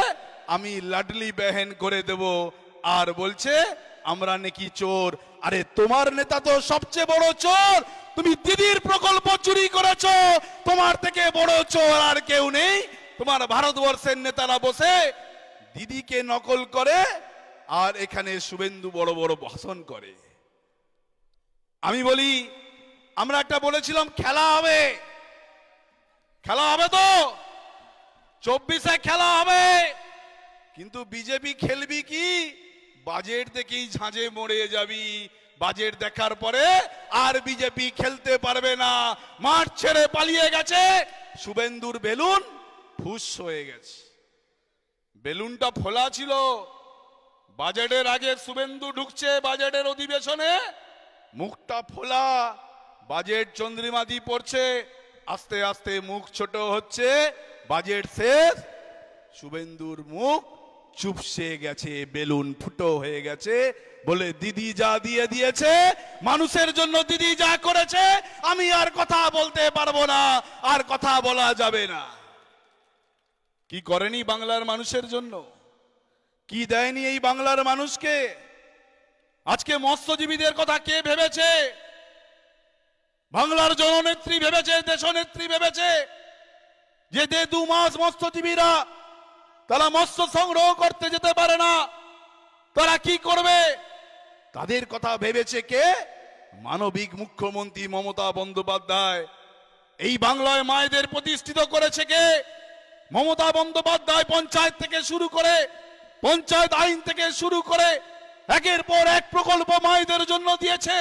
আমি লাডলি বেহেন করে দেব, আর বলছে আমরা নাকি চোর। আরে তোমার নেতা তো সবচেয়ে বড় চোর, তুমি দিদির প্রকল্প চুরি করেছো, তোমার থেকে বড় চোর আর কেউ নেই। তোমার ভারতবর্ষের নেতারা বসে দিদিকে নকল করে আর এখানে শুভেন্দু বড় বড় ভাষণ করে। আমি বলি আমরা একটা বলেছিলাম খেলা হবে, খেলা হবে তো 24-এ খেলা হবে, কিন্তু বিজেপি খেলবি কি বাজেট দেখেই ঝাঁঝে মরে যাবি। বাজেট দেখার পরে আর বিজেপি খেলতে পারবে না, মাঠ ছেড়ে পালিয়ে গেছে। শুভেন্দুর বেলুন ফুস হয়ে গেছে, বেলুনটা ফোলা ছিল। বাজেটের আগে শুভেন্দু ঢুকছে বাজেটের অধিবেশনে, মুখটা ফোলা, বাজেট চন্দ্রিমাদি পড়ছে, আস্তে আস্তে মুখ ছোট হচ্ছে, বাজেট শেষ, শুভেন্দুর মুখ চুপসে গেছে, বেলুন ফুটো হয়ে গেছে। বলে দিদি যা দিয়ে দিয়েছে, মানুষের জন্য দিদি যা করেছে, আমি আর কথা বলতে পারবো না, আর কথা বলা যাবে না। কি করেনি বাংলার মানুষের জন্য, কি দেয়নি এই বাংলার মানুষকে? আজকে মৎস্যজীবীদের কথা কে ভেবেছে? বাংলার জননেত্রী ভেবেছে, দেশনেত্রী ভেবেছে যে 2 মাস মৎস্যজীবীরা তারা মৎস্য সংগ্রহ করতে যেতে পারে না, তারা কি করবে? তাদের কথা ভেবেছে কে? মানবিক মুখ্যমন্ত্রী মমতা বন্দ্যোপাধ্যায়। এই বাংলায় মায়েদের প্রতিষ্ঠিত করেছে কে? মমতা বন্দ্যোপাধ্যায়। পঞ্চায়েত থেকে শুরু করে, পঞ্চায়েত আইন থেকে শুরু করে একের পর এক প্রকল্প মায়েদের জন্য দিয়েছে।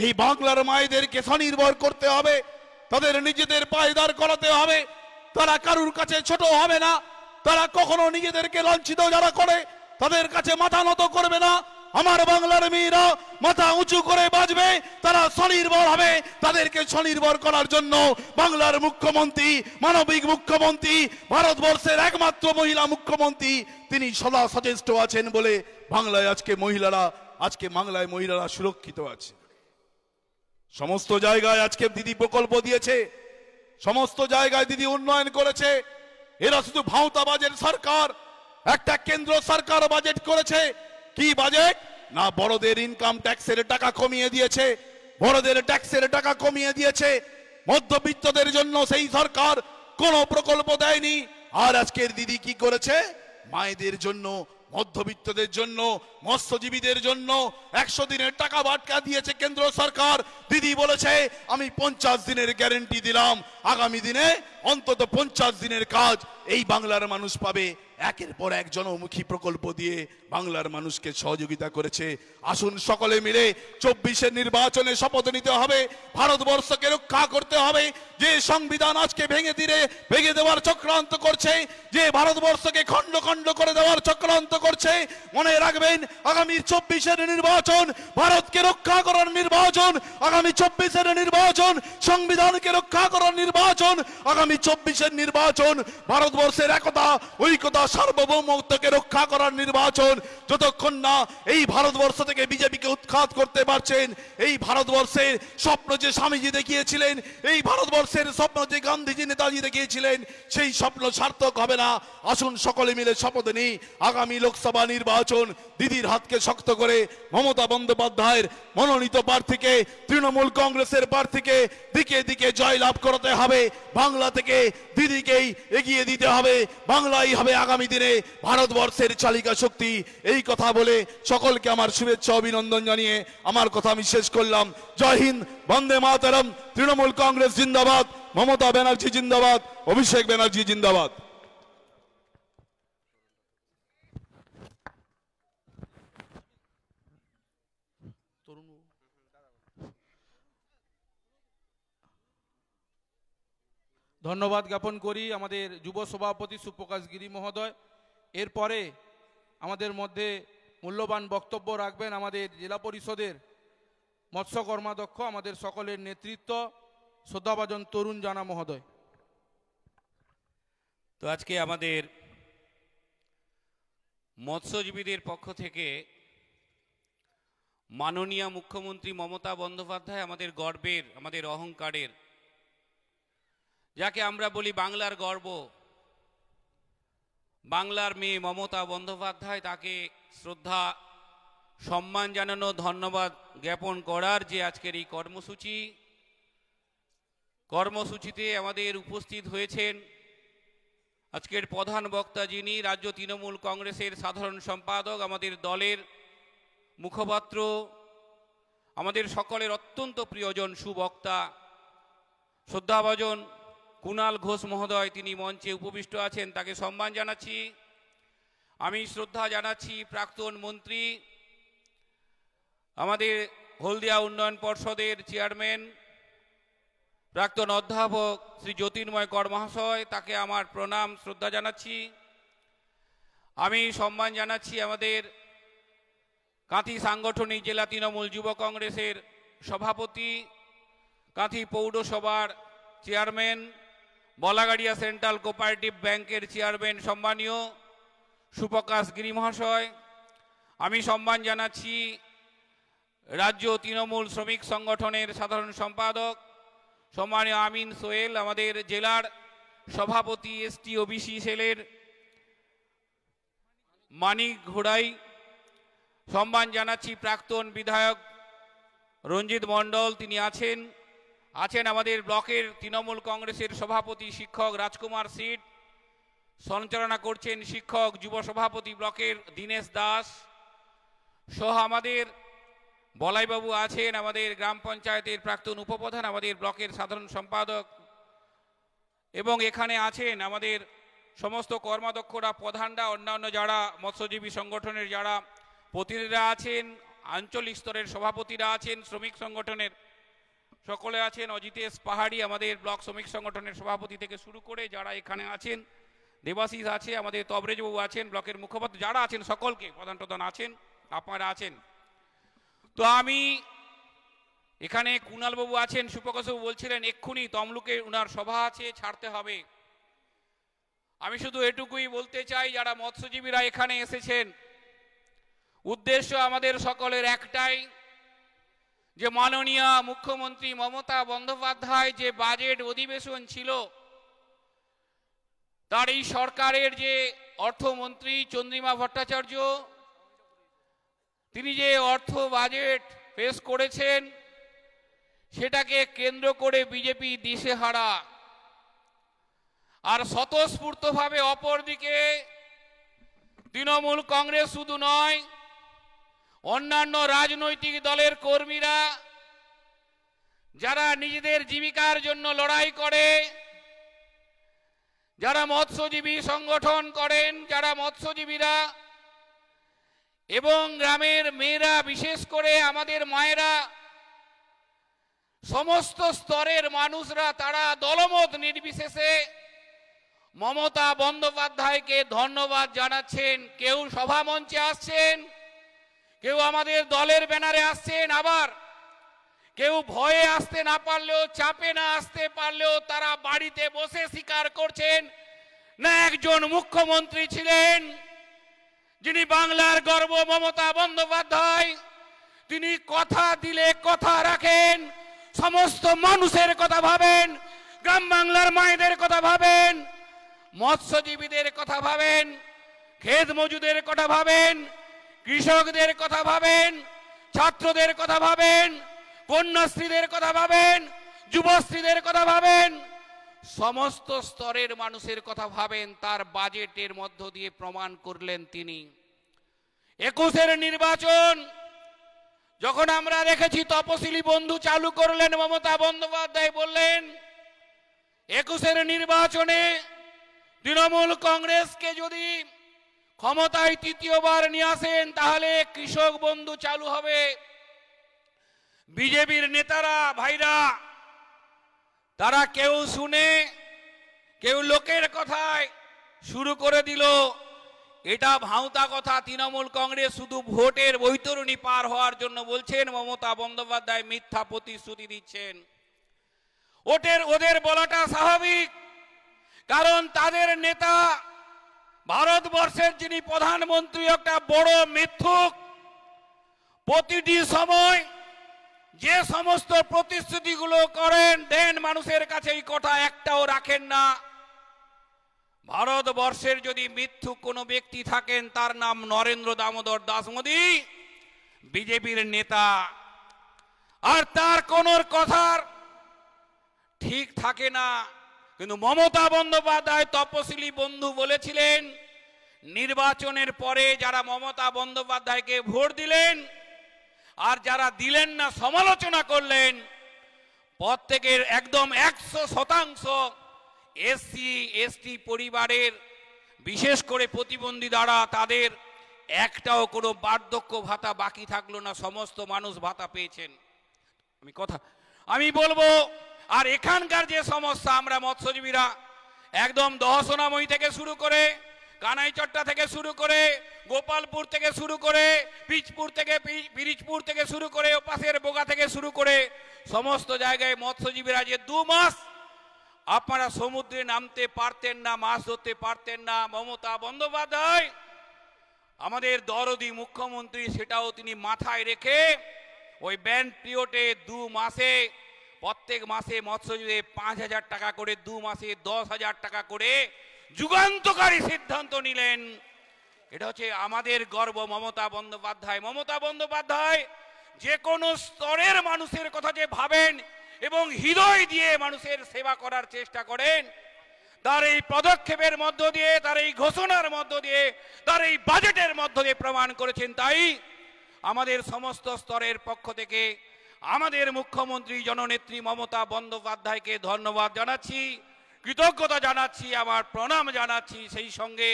এই বাংলার মায়েদেরকে স্বনির্ভর করতে হবে, তাদের নিজেদের পায়ে দাঁড় করাতে হবে, তারা কারুর কাছে ছোট হবে না, তারা কখনো নিজেদেরকে লাঞ্ছিত যারা করে তাদের কাছে মাথা নত করবে না। আমার বাংলার মেয়েরা মাথা উঁচু করে বাঁচবে, তারা স্বনির্ভর হবে। তাদেরকে স্বনির্ভর করার জন্য বাংলার মুখ্যমন্ত্রী, মানবিক মুখ্যমন্ত্রী, ভারতবর্ষের একমাত্র মহিলা মুখ্যমন্ত্রী, তিনি সদা সচেষ্ট আছেন বলে বাংলায় আজকে বাংলায় মহিলারা সুরক্ষিত আছে। সমস্ত জায়গায় আজকে দিদি প্রকল্প দিয়েছে, সমস্ত জায়গায় দিদি উন্নয়ন করেছে। এরা শুধু ভাঁওতাবাজের সরকার। একটা কেন্দ্র সরকার বাজেট করেছে, কি বাজেট না, বড়দের ইনকাম ট্যাক্সের টাকা কমিয়ে দিয়েছে, বড়দের ট্যাক্সের টাকা কমিয়ে দিয়েছে। মধ্যবিত্তদের জন্য সেই সরকার কোনো প্রকল্প দেয়নি। আর আজকের দিদি কি করেছে? মায়েদের জন্য, মধ্যবিত্তদের জন্য, মৎস্যজীবীদের জন্য 100 দিনের টাকা বাটকা দিয়েছে কেন্দ্র সরকার। দিদি বলেছে আমি 50 দিনের গ্যারেন্টি দিলাম, আগামী দিনে অন্তত 50 দিনের কাজ এই বাংলার মানুষ পাবে। একের পর এক জনমুখী প্রকল্প দিয়ে বাংলার মানুষকে সহযোগিতা করেছে। আসুন সকলে মিলে 24-এর নির্বাচনে শপথ নিতে হবে, ভারতবর্ষকে রক্ষা করতে হবে। যে সংবিধান আজকে ভেঙে দেওয়ার চক্রান্ত করছে, যে ভারতবর্ষকে খণ্ড খণ্ড করে দেওয়ার চক্রান্ত করছে, মনে রাখবেন আগামী 24-এর নির্বাচন ভারতকে রক্ষা করার নির্বাচন। আগামী 24-এর নির্বাচন সংবিধানকে রক্ষা করার নির্বাচন। আগামী 24-এর নির্বাচন ভারতবর্ষের একতা, ঐক্যতা, সার্বভৌমত্বকে রক্ষা করার নির্বাচন। যতক্ষণ না এই ভারতবর্ষ থেকে বিজেপিকে উৎখাত করতে পারছেন, এই ভারতবর্ষের স্বপ্ন যে স্বামীজি দেখিয়েছিলেন, এই ভারতবর্ষের স্বপ্ন যে গান্ধীজি নেতাজি দেখিয়েছিলেন, সেই স্বপ্ন সার্থক হবে না। আসুন সকলে মিলে শপথ নিই, আগামী লোকসভা নির্বাচন দিদির হাতকে শক্ত করে মমতা বন্দ্যোপাধ্যায়ের মনোনীত প্রার্থীকে, তৃণমূল কংগ্রেসের প্রার্থীকে দিকে দিকে জয়লাভ করতে হবে। বাংলা থেকে দিদিকেই এগিয়ে দিতে হবে। বাংলাই হবে আগামী দিনে ভারতবর্ষের চালিকা শক্তি। এই কথা বলে সকলকে আমার শুভেচ্ছা অভিনন্দন জানিয়ে আমার কথা আমি শেষ করলাম। জয় হিন্দ, বন্দে মাতরম। তৃণমূল কংগ্রেস জিন্দাবাদ, মমতা ব্যানার্জি জিন্দাবাদ, অভিষেক ব্যানার্জি জিন্দাবাদ। ধন্যবাদ জ্ঞাপন করি আমাদের যুব সভাপতি সুপ্রকাশ গিরি মহোদয়। এরপরে আমাদের মধ্যে মূল্যবান বক্তব্য রাখবেন আমাদের জেলা পরিষদের মৎস্য কর্মাধ্যক্ষ, আমাদের সকলের নেতৃত্ব শ্রদ্ধাভাজন তরুণ জানা মহোদয়। তো আজকে আমাদের মৎস্যজীবীদের পক্ষ থেকে মাননীয় মুখ্যমন্ত্রী মমতা বন্দ্যোপাধ্যায় আমাদের গর্বের, আমাদের অহংকারের, যাকে আমরা বলি বাংলার গর্ব, বাংলার মেয়ে মমতা বন্দ্যোপাধ্যায়, তাকে শ্রদ্ধা সম্মান জানানো, ধন্যবাদ জ্ঞাপন করার যে আজকের এই কর্মসূচিতে আমাদের উপস্থিত হয়েছেন আজকের প্রধান বক্তা, যিনি রাজ্য তৃণমূল কংগ্রেসের সাধারণ সম্পাদক, আমাদের দলের মুখপাত্র, আমাদের সকলের অত্যন্ত প্রিয়জন সুবক্তা শ্রদ্ধাভাজন কুণাল ঘোষ মহোদয়, তিনি মঞ্চে উপবিষ্ট আছেন, তাকে সম্মান জানাচ্ছি। আমি শ্রদ্ধা জানাচ্ছি প্রাক্তন মন্ত্রী, আমাদের হলদিয়া উন্নয়ন পর্ষদের চেয়ারম্যান, প্রাক্তন অধ্যাপক শ্রী জ্যোতির্ময় কর মহাশয়, তাকে আমার প্রণাম শ্রদ্ধা জানাচ্ছি। আমি সম্মান জানাচ্ছি আমাদের কাঁথি সাংগঠনিক জেলা তৃণমূল যুব কংগ্রেসের সভাপতি, কাঁথি পৌরসভার চেয়ারম্যান, বলাগাড়িয়া সেন্ট্রাল কোঅপারেটিভ ব্যাংকের চেয়ারম্যান সম্মানীয় সুপ্রকাশ গিরি মহাশয়। আমি সম্মান জানাচ্ছি রাজ্য তৃণমূল শ্রমিক সংগঠনের সাধারণ সম্পাদক সম্মানীয় আমিন সোহেল, আমাদের জেলার সভাপতি এসটি ওবিসি সেলের মানিক ঘোড়াই। সম্মান জানাচ্ছি প্রাক্তন বিধায়ক রঞ্জিত মণ্ডল, তিনি আছেন আমাদের ব্লকের তৃণমূল কংগ্রেসের সভাপতি শিক্ষক রাজকুমার সিট, সঞ্চালনা করছেন শিক্ষক যুব সভাপতি ব্লকের দীনেশ দাস সহ আমাদের বলাইবাবু আছেন, আমাদের গ্রাম পঞ্চায়েতের প্রাক্তন উপপ্রধান, আমাদের ব্লকের সাধারণ সম্পাদক, এবং এখানে আছেন আমাদের সমস্ত কর্মাধ্যক্ষরা, প্রধানরা, অন্যান্য যারা মৎস্যজীবী সংগঠনের যারা প্রতিনিধিরা আছেন, আঞ্চলিক স্তরের সভাপতিরা আছেন, শ্রমিক সংগঠনের সকলে আছেন, অজিতেশ পাহাড়ি আমাদের ব্লক শ্রমিক সংগঠনের সভাপতি থেকে শুরু করে যারা এখানে আছেন, দেবাশিস আছে, আমাদের তবরেজবাবু আছেন, ব্লকের মুখপাত্র যারা আছেন, সকলকে প্রধান আছেন, আপনারা আছেন। তো আমি এখানে কুণালবাবু আছেন, সুপ্রকাশবাবু বলছিলেন এক্ষুনি তমলুকে উনার সভা আছে, ছাড়তে হবে। আমি শুধু এটুকুই বলতে চাই, যারা মৎস্যজীবীরা এখানে এসেছেন, উদ্দেশ্য আমাদের সকলের একটাই, যে মাননীয় মুখ্যমন্ত্রী মমতা বন্দ্যোপাধ্যায় যে বাজেট অধিবেশন ছিল, তার এই সরকারের যে অর্থমন্ত্রী চন্দ্রিমা ভট্টাচার্য, তিনি যে অর্থ বাজেট পেশ করেছেন, সেটাকে কেন্দ্র করে বিজেপি দিশেহারা। আর স্বতঃস্ফূর্তভাবে অপরদিকে তৃণমূল কংগ্রেস শুধু নয়, অন্যান্য রাজনৈতিক দলের কর্মীরা যারা নিজেদের জীবিকার জন্য লড়াই করে, যারা মৎস্যজীবী সংগঠন করেন, যারা মৎস্যজীবীরা এবং গ্রামের মেয়েরা, বিশেষ করে আমাদের মায়েরা, সমস্ত স্তরের মানুষরা, তারা দলমত নির্বিশেষে মমতা বন্দ্যোপাধ্যায়কে ধন্যবাদ জানাচ্ছেন। কেউ সভা মঞ্চে আসছেন, কেউ আমাদের দলের ব্যানারে আসছেন, আবার কেউ ভয়ে আসতে না পারলেও, চাপে না আসতে পারলেও তারা বাড়িতে বসে স্বীকার করছেন, না একজন মুখ্যমন্ত্রী ছিলেন যিনি বাংলার গর্ব মমতা বন্দ্যোপাধ্যায়, তিনি কথা দিলে কথা রাখেন, সমস্ত মানুষের কথা ভাবেন, গ্রাম বাংলার মায়েদের কথা ভাবেন, মৎস্যজীবীদের কথা ভাবেন, ক্ষেত মজুদের কথা ভাবেন, কৃষকদের কথা ভাবেন, ছাত্রদের কথা ভাবেন, কন্যাশ্রীদের কথা ভাবেন, যুবশ্রীদের কথা ভাবেন, সমস্ত স্তরের মানুষের কথা ভাবেন। তার বাজেটের মধ্য দিয়ে প্রমাণ করলেন তিনি। 21-এর নির্বাচন যখন আমরা দেখেছি, তপশিলি বন্ধু চালু করলেন মমতা বন্দ্যোপাধ্যায়, বললেন 21-এর নির্বাচনে তৃণমূল কংগ্রেসকে যদি ক্ষমতায় তৃতীয়বার নিয়ে আসেন তাহলে কৃষক বন্ধু চালু হবে। বিজেপির নেতারা, ভাইরা, তারা কেউ শুনে কেউ লোকের কথায় শুরু করে দিল। এটা ভাঁওতা কথা। তৃণমূল কংগ্রেস শুধু ভোটের বৈতরণী পার হওয়ার জন্য বলছেন। মমতা বন্দ্যোপাধ্যায় মিথ্যা প্রতিশ্রুতি দিচ্ছেন। ওদের বলাটা স্বাভাবিক, কারণ তাদের নেতা ভারতবর্ষের যিনি প্রধানমন্ত্রী একটা বড় মিথ্যুক। প্রতিটি সময় যে সমস্ত প্রতিশ্রুতিগুলো দেন মানুষের কাছে এই কথা একটাও রাখেন না। ভারতবর্ষের যদি মিথ্যুক কোনো ব্যক্তি থাকেন তার নাম নরেন্দ্র দামোদর দাস মোদী, বিজেপির নেতা। আর তার কোন কথার ঠিক থাকে না। কিন্তু মমতা বন্দ্যোপাধ্যায় তপশিলি বন্ধু বলেছিলেন, নির্বাচনের পরে যারা মমতা বন্দ্যোপাধ্যায়কে ভোট দিলেন আর যারা দিলেন না সমালোচনা করলেন, প্রত্যেকের একদম 100% এসসি এসটি পরিবারের, বিশেষ করে প্রতিবন্ধী দ্বারা তাদের একটাও কোনো বার্ধক্য ভাতা বাকি থাকলো না, সমস্ত মানুষ ভাতা পেয়েছেন। আমি বলবো, আর এখানকার যে সমস্যা, আমরা মৎস্যজীবীরা একদম দহসোনাময়ী থেকে শুরু করে, কানাইচট্টা থেকে শুরু করে, গোপালপুর থেকে শুরু করে, পিরিজপুর থেকে শুরু করে, ওপাশের বোগা থেকে শুরু করে সমস্ত জায়গায় মৎস্যজীবীরা যে 2 মাস আপনারা সমুদ্রে নামতে পারতেন না, মাছ ধরতে পারতেন না, মমতা বন্দ্যোপাধ্যায় আমাদের দরদি মুখ্যমন্ত্রী সেটাও তিনি মাথায় রেখে ওই ব্যান্ড পিরিয়ডে 2 মাসে প্রত্যেক মাসে মৎস্যজীবী 5,000 টাকা করে, 2 মাসে 10,000 টাকা করে যুগান্তকারী সিদ্ধান্ত নিলেন। এটা হচ্ছে আমাদের গর্ব। মমতা বন্দ্যোপাধ্যায় যে কোনো স্তরের মানুষের কথা যে ভাবেন এবং হৃদয় দিয়ে মানুষের সেবা করার চেষ্টা করেন, তার এই পদক্ষেপের মধ্য দিয়ে, তার এই ঘোষণার মধ্য দিয়ে, তার এই বাজেটের মধ্য দিয়ে প্রমাণ করেছেন। তাই আমাদের সমস্ত স্তরের পক্ষ থেকে আমাদের মুখ্যমন্ত্রী জননেত্রী মমতা বন্দ্যোপাধ্যায়কে ধন্যবাদ জানাচ্ছি, কৃতজ্ঞতা জানাচ্ছি, আমার প্রণাম জানাচ্ছি। সেই সঙ্গে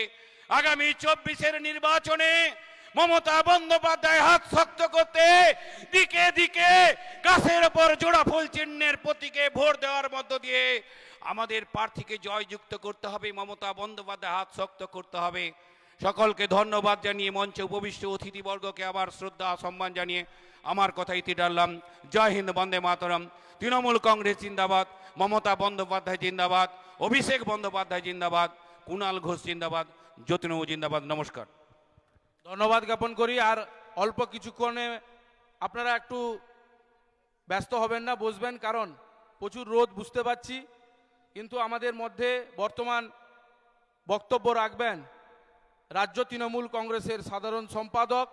আগামী 24-এর নির্বাচনে মমতা বন্দ্যোপাধ্যায় হাত শক্ত করতে দিকে দিকে গাছের ওপর জোড়া ফুল চিহ্নের প্রতীকে ভোট দেওয়ার মধ্য দিয়ে আমাদের প্রার্থীকে জয়যুক্ত করতে হবে। মমতা বন্দ্যোপাধ্যায় হাত শক্ত করতে হবে। সকলকে ধন্যবাদ জানিয়ে মঞ্চে উপবিষ্ট অতিথিবর্গকে আবার শ্রদ্ধা সম্মান জানিয়ে আমার কথা ইতি টানলাম। জয় হিন্দ, বন্দে মাতরম। তৃণমূল কংগ্রেস জিন্দাবাদ, মমতা বন্দ্যোপাধ্যায় জিন্দাবাদ, অভিষেক বন্দ্যোপাধ্যায় জিন্দাবাদ, কুণাল ঘোষ জিন্দাবাদ, জ্যোতিনবাবু জিন্দাবাদ। নমস্কার। ধন্যবাদ জ্ঞাপন করি। আর অল্প কিছুক্ষণে আপনারা একটু ব্যস্ত হবেন না, বসবেন, কারণ প্রচুর রোদ বুঝতে পারছি। কিন্তু আমাদের মধ্যে বর্তমান বক্তব্য রাখবেন রাজ্য তৃণমূল কংগ্রেসের সাধারণ সম্পাদক,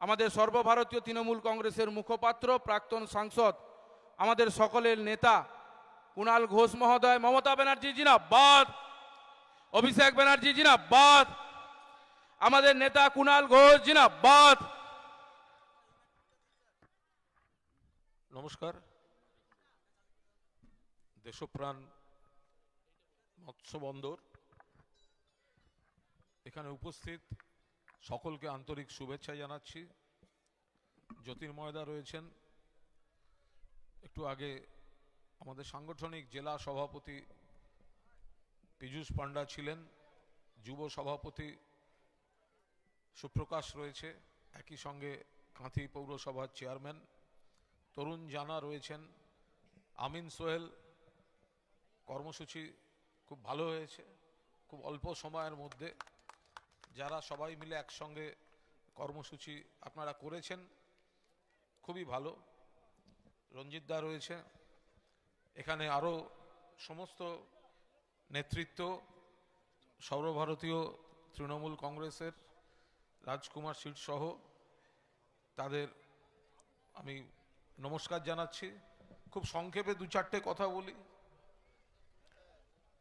আমাদের সর্বভারতীয় তৃণমূল কংগ্রেসের মুখপাত্র, প্রাক্তন সাংসদ, আমাদের সকলের নেতা কুণাল ঘোষ মহোদয়। মমতা ব্যানার্জি জিন্দাবাদ, অভিষেক ব্যানার্জি জিন্দাবাদ, আমাদের নেতা কুণাল ঘোষ জিন্দাবাদ। নমস্কার। দেশপ্রাণ মৎস্য বন্দর এখানে উপস্থিত সকলকে আন্তরিক শুভেচ্ছা জানাচ্ছি। জ্যোতির্ময়দা রয়েছেন, একটু আগে আমাদের সাংগঠনিক জেলা সভাপতি পীযূষ পান্ডা ছিলেন, যুব সভাপতি সুপ্রকাশ রয়েছে, একই সঙ্গে কাঁথি পৌরসভার চেয়ারম্যান তরুণ জানা রয়েছেন, আমিন সোহেল। কর্মসূচি খুব ভালো হয়েছে, খুব অল্প সময়ের মধ্যে যারা সবাই মিলে একসঙ্গে কর্মসূচি আপনারা করেছেন, খুবই ভালো। রঞ্জিত দা রয়েছে এখানে, আরও সমস্ত নেতৃত্ব, সর্বভারতীয় তৃণমূল কংগ্রেসের রাজকুমার সিট সহ তাদের আমি নমস্কার জানাচ্ছি। খুব সংক্ষেপে 2-4টে কথা বলি।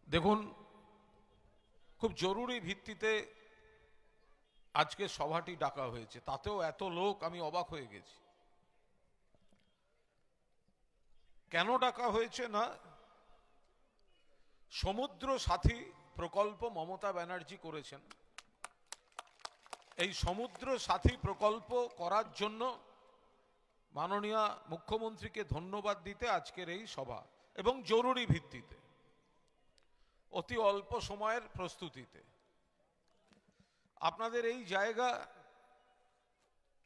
দেখুন, খুব জরুরি ভিত্তিতে আজকে সভাটি ডাকা হয়েছে, তাতেও এত লোক, আমি অবাক হয়ে গেছি। কেন ডাকা হয়েছে? না, সমুদ্র সাথী প্রকল্প মমতা ব্যানার্জি করেছেন। এই সমুদ্র সাথী প্রকল্প করার জন্য মাননীয় মুখ্যমন্ত্রীকে ধন্যবাদ দিতে আজকের এই সভা, এবং জরুরি ভিত্তিতে। অতি অল্প সময়ের প্রস্তুতিতে। আপনাদের এই জায়গা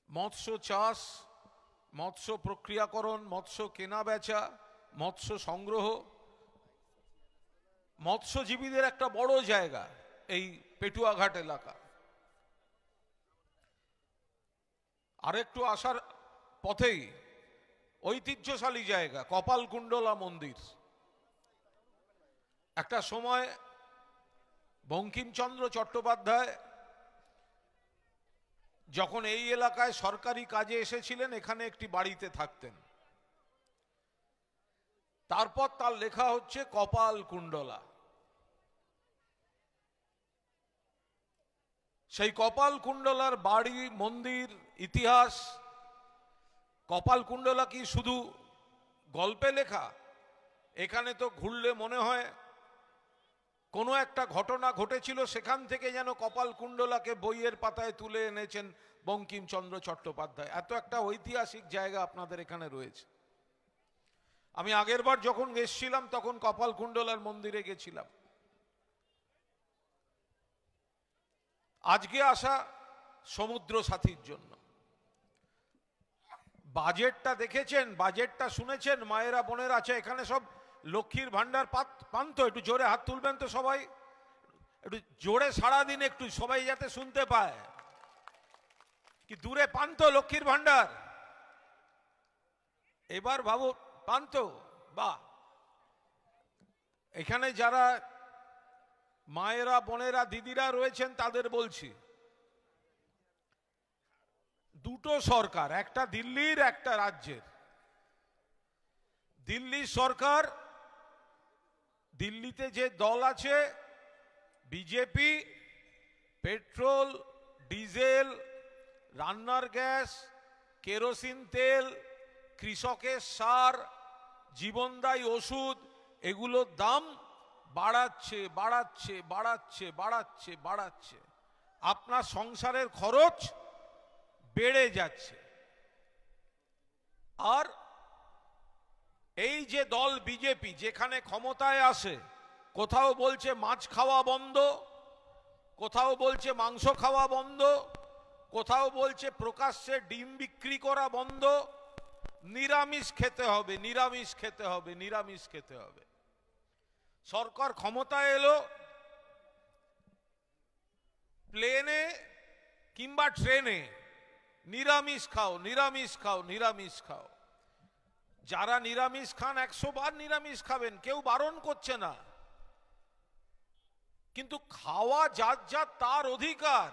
মৎস্য চাষ, মৎস্য প্রক্রিয়াকরণ, মৎস্য কেনা বেচা, মৎস্য সংগ্রহ, মৎস্যজীবীদের একটা বড় জায়গা এই পেটুয়াঘাট এলাকা। আরেকটু আসার পথেই ঐতিহ্যশালী জায়গা কপালকুণ্ডলা মন্দির। একটা সময় বঙ্কিমচন্দ্র চট্টোপাধ্যায় যখন এই এলাকায় সরকারি কাজে এসেছিলেন, এখানে একটি বাড়িতে থাকতেন। তারপর তার লেখা হচ্ছে কপালকুণ্ডলা। সেই কপালকুণ্ডলার বাড়ি, মন্দির, ইতিহাস। কপালকুণ্ডলা কি শুধু গল্পে লেখা? এখানে তো ঘুরলে মনে হয় কোনো একটা ঘটনা ঘটেছিল, সেখান থেকে যেন কপালকুণ্ডলাকে বইয়ের পাতায় তুলে এনেছেন বঙ্কিমচন্দ্র চট্টোপাধ্যায়। এত একটা ঐতিহাসিক জায়গা আপনাদের এখানে রয়েছে। আমি আগেরবার যখন এসেছিলাম তখন কপালকুণ্ডলার মন্দিরে গেছিলাম। আজকে আসা সমুদ্র সাথীর জন্য। বাজেটটা দেখেছেন, বাজেটটা শুনেছেন? মায়েরা বোনেরা আছে এখানে, সব লক্ষ্মীর ভান্ডার পান তো? একটু জোরে হাত তুলবেন তো সবাই, একটু জোরে সারাদিন, একটু সবাই যাতে শুনতে পায়। কি দূরে পান তো লক্ষ্মীর ভান্ডার? এবার ভাবো, পান তো? বাহ। এখানে যারা মায়েরা বোনেরা দিদিরা রয়েছেন তাদের বলছি, দুটো সরকার, একটা দিল্লির একটা রাজ্যের। দিল্লি সরকার, দিল্লিতে যে দল আছে বিজেপি, পেট্রোল, ডিজেল, রান্নার গ্যাস, কেরোসিন তেল, কৃষকের সার, জীবনদায়ী ওষুধ, এগুলোর দাম বাড়াচ্ছে বাড়াচ্ছে বাড়াচ্ছে বাড়াচ্ছে বাড়াচ্ছে। আপনার সংসারের খরচ বেড়ে যাচ্ছে। আর এই যে দল বিজেপি যেখানে ক্ষমতায় আসে, কোথাও বলছে মাছ খাওয়া বন্ধ, কোথাও বলছে মাংস খাওয়া বন্ধ, কোথাও বলছে প্রকাশ্যে ডিম বিক্রি করা বন্ধ, নিরামিষ খেতে হবে, নিরামিষ খেতে হবে, নিরামিষ খেতে হবে। সরকার ক্ষমতায় এলো, প্লেনে কিংবা ট্রেনে নিরামিষ খাও, নিরামিষ খাও, নিরামিষ খাও। যারা নিরামিষ খান 100 বার নিরামিষ খাবেন, কেউ বারণ করছে না, কিন্তু খাওয়া যার যার তার অধিকার।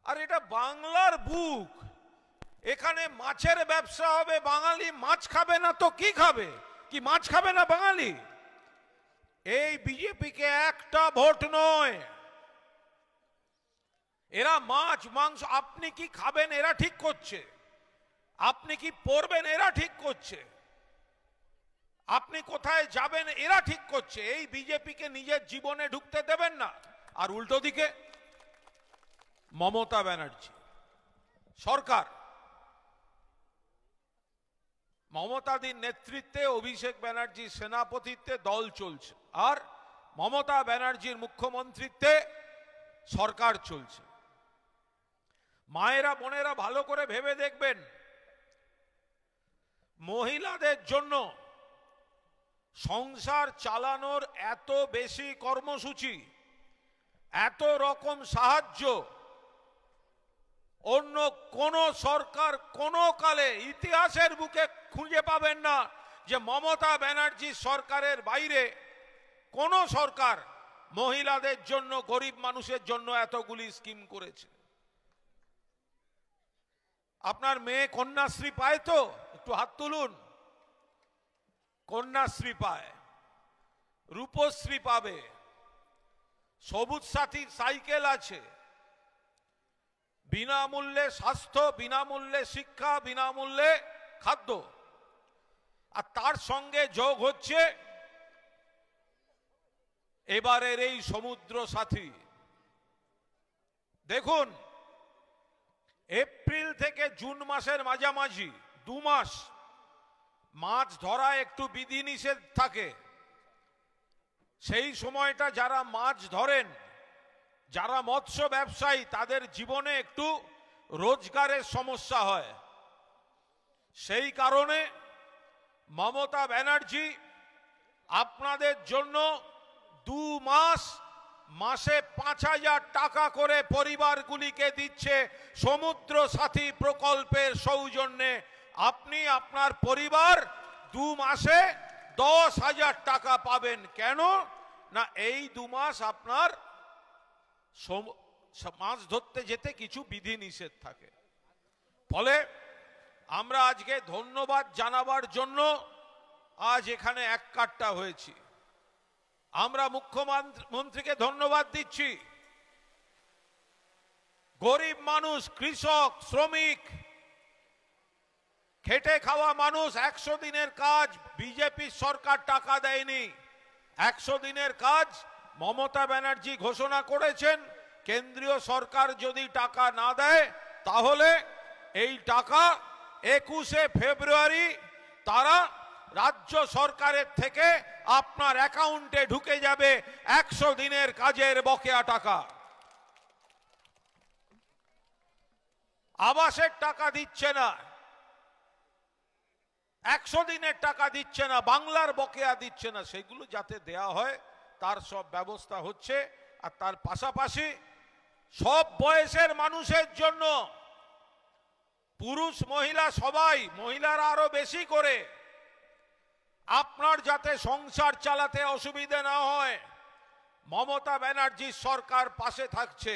আর এটা বাংলার বুক, এখানে মাছের ব্যবসা হবে, বাঙালি মাছ খাবে না তো কি খাবে? কি মাছ খাবে না বাঙালি? এই বিজেপিকে একটা ভোট নয়, এরা মাছ মাংস, আপনি কি খাবেন এরা ঠিক করছে, আপনি কি পরবেন এরা ঠিক করছে, আপনি কোথায় যাবেন এরা ঠিক করছে। এই বিজেপিকে নিজের জীবনে ঢুকতে দেবেন না। আর উল্টো দিকে মমতা ব্যানার্জি সরকার, মমতাদির নেতৃত্বে, অভিষেক ব্যানার্জির সেনাপতিত্বে দল চলছে, আর মমতা ব্যানার্জির মুখ্যমন্ত্রীত্বে সরকার চলছে। মায়েরা বোনেরা ভালো করে ভেবে দেখবেন, মহিলাদের জন্য সংসার চালানোর এত বেশি কর্মসূচি, এত রকম সাহায্য অন্য কোন সরকার কোন কালে ইতিহাসের বুকে খুঁজে পাবেন না যে মমতা ব্যানার্জি সরকারের বাইরে কোন সরকার মহিলাদের জন্য, গরিব মানুষের জন্য এতগুলি স্কিম করেছে। আপনার মেয়ে কন্যাশ্রী পায় তো? একটু হাত তুলুন। কন্যাশ্রী পায়, রূপশ্রী পাবে, সবুজ সাথী সাইকেল আছে, বিনামূল্যে স্বাস্থ্য, বিনামূল্যে শিক্ষা, বিনামূল্যে খাদ্য। আর তার সঙ্গে যোগ হচ্ছে এবারের এই সমুদ্র সাথী। দেখুন, এপ্রিল থেকে জুন মাসের মাঝামাঝি 2 মাস মাছ ধরা একটু বিধিনিষেধ থাকে, সেই সময়টা যারা মাছ ধরেন, যারা মৎস্য ব্যবসায়ী, তাদের জীবনে একটু রোজগারের সমস্যা হয়। সেই কারণে মমতা ব্যানার্জি আপনাদের জন্য 2 মাস মাসে 5,000 টাকা করে পরিবারগুলিকে দিচ্ছে সমুদ্র সাথী প্রকল্পের সৌজন্যে। আপনি আপনার পরিবার 2 মাসে 10,000 টাকা পাবেন। কেন না, এই 2 মাস আপনার মাছ ধরতে যেতে কিছু বিধি নিষেধ থাকে। ফলে আমরা আজকে ধন্যবাদ জানাবার জন্য আজ এখানে এক কাট্টা হয়েছি। আমরা মুখ্যমন্ত্রীকে ধন্যবাদ দিচ্ছি। গরিব মানুষ, কৃষক, শ্রমিক, খেটে খাওয়া মানুষ, 100 দিনের কাজ বিজেপি সরকার টাকা দেয়নি। 100 দিনের কাজ মমতা ব্যানার্জি ঘোষণা করেছেন। কেন্দ্রীয় সরকার যদি টাকা না দেয় তাহলে এই টাকা 21শে ফেব্রুয়ারি তারা রাজ্য সরকারের থেকে আপনার অ্যাকাউন্টে ঢুকে যাবে 100 দিনের কাজের বকেয়া টাকা। আবাসের টাকা দিচ্ছে না, 100 দিনের টাকা দিচ্ছে না, বাংলার বকেয়া দিচ্ছে না, সেগুলো যাতে দেয়া হয় তার সব ব্যবস্থা হচ্ছে। আর তার পাশাপাশি সব বয়সের মানুষের জন্য, পুরুষ মহিলা সবাই, মহিলারা আরো বেশি করে, আপনার যাতে সংসার চালাতে অসুবিধা না হয়, মমতা ব্যানার্জির সরকার পাশে থাকছে।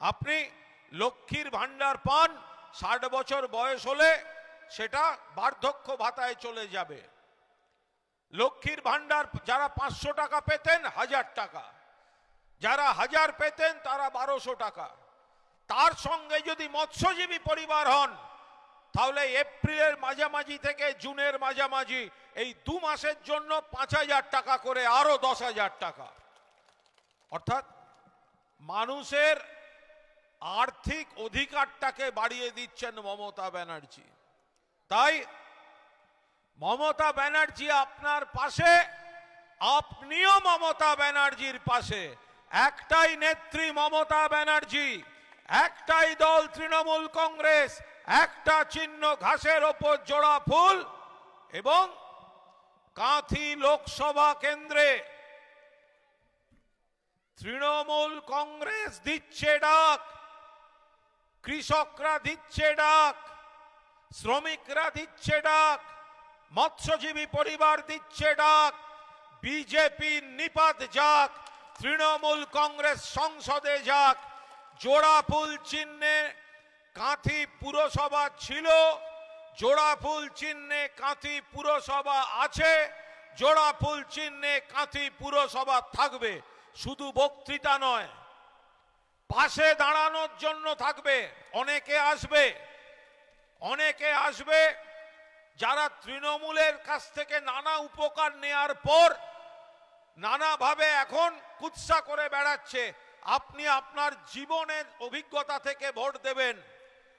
আপনি লক্ষ্মীর ভান্ডার পান, 60 বছর বয়স হলে সেটা বার্ধক্য ভাতায় চলে যাবে। লক্ষ্মীর ভান্ডার যারা 500 টাকা পেতেন 1000 টাকা, যারা 1000 পেতেন তারা 1200 টাকা। তার সঙ্গে যদি মৎস্যজীবী পরিবার হন তাহলে এপ্রিলের মাঝামাঝি থেকে জুনের মাঝামাঝি এই 2 মাসের জন্য 5,000 টাকা করে আরো 10,000 টাকা। অর্থাৎ মানুষের আর্থিক অধিকারটাকে বাড়িয়ে দিচ্ছেন মমতা ব্যানার্জি। তাই মমতা ব্যানার্জি আপনার পাশে, আপনিও মমতা ব্যানার্জির পাশে। একটাই নেত্রী মমতা ব্যানার্জি, একটাই দল তৃণমূল কংগ্রেস, একটা চিহ্ন ঘাসের ওপর জোড়া ফুল, এবং কাঁথি লোকসভা কেন্দ্রে তৃণমূল কংগ্রেস দিচ্ছে ডাক, কৃষকরা দিচ্ছে ডাক, শ্রমিকরা দিচ্ছে ডাক, মৎস্যজীবী পরিবার দিচ্ছে ডাক। বিজেপি নিপাত যাক, তৃণমূল কংগ্রেস সংসদে যাক। জোড়াফুল চিহ্নে কাঁথি পুরসভা ছিল, জোড়াফুল চিহ্নে কাঁথি পুরসভা আছে, জোড়াফুল চিহ্নে কাঁথি পুরসভা থাকবে। শুধু বক্তৃতা নয়, পাশে দাঁড়ানোর জন্য থাকবে। অনেকে আসবে, অনেকে আসবে যারা তৃণমূলের কাছ থেকে নানা উপকার নেয়ার পর নানাভাবে এখন কুৎসা করে বেড়াচ্ছে। আপনি আপনার জীবনের অভিজ্ঞতা থেকে ভোট দেবেন।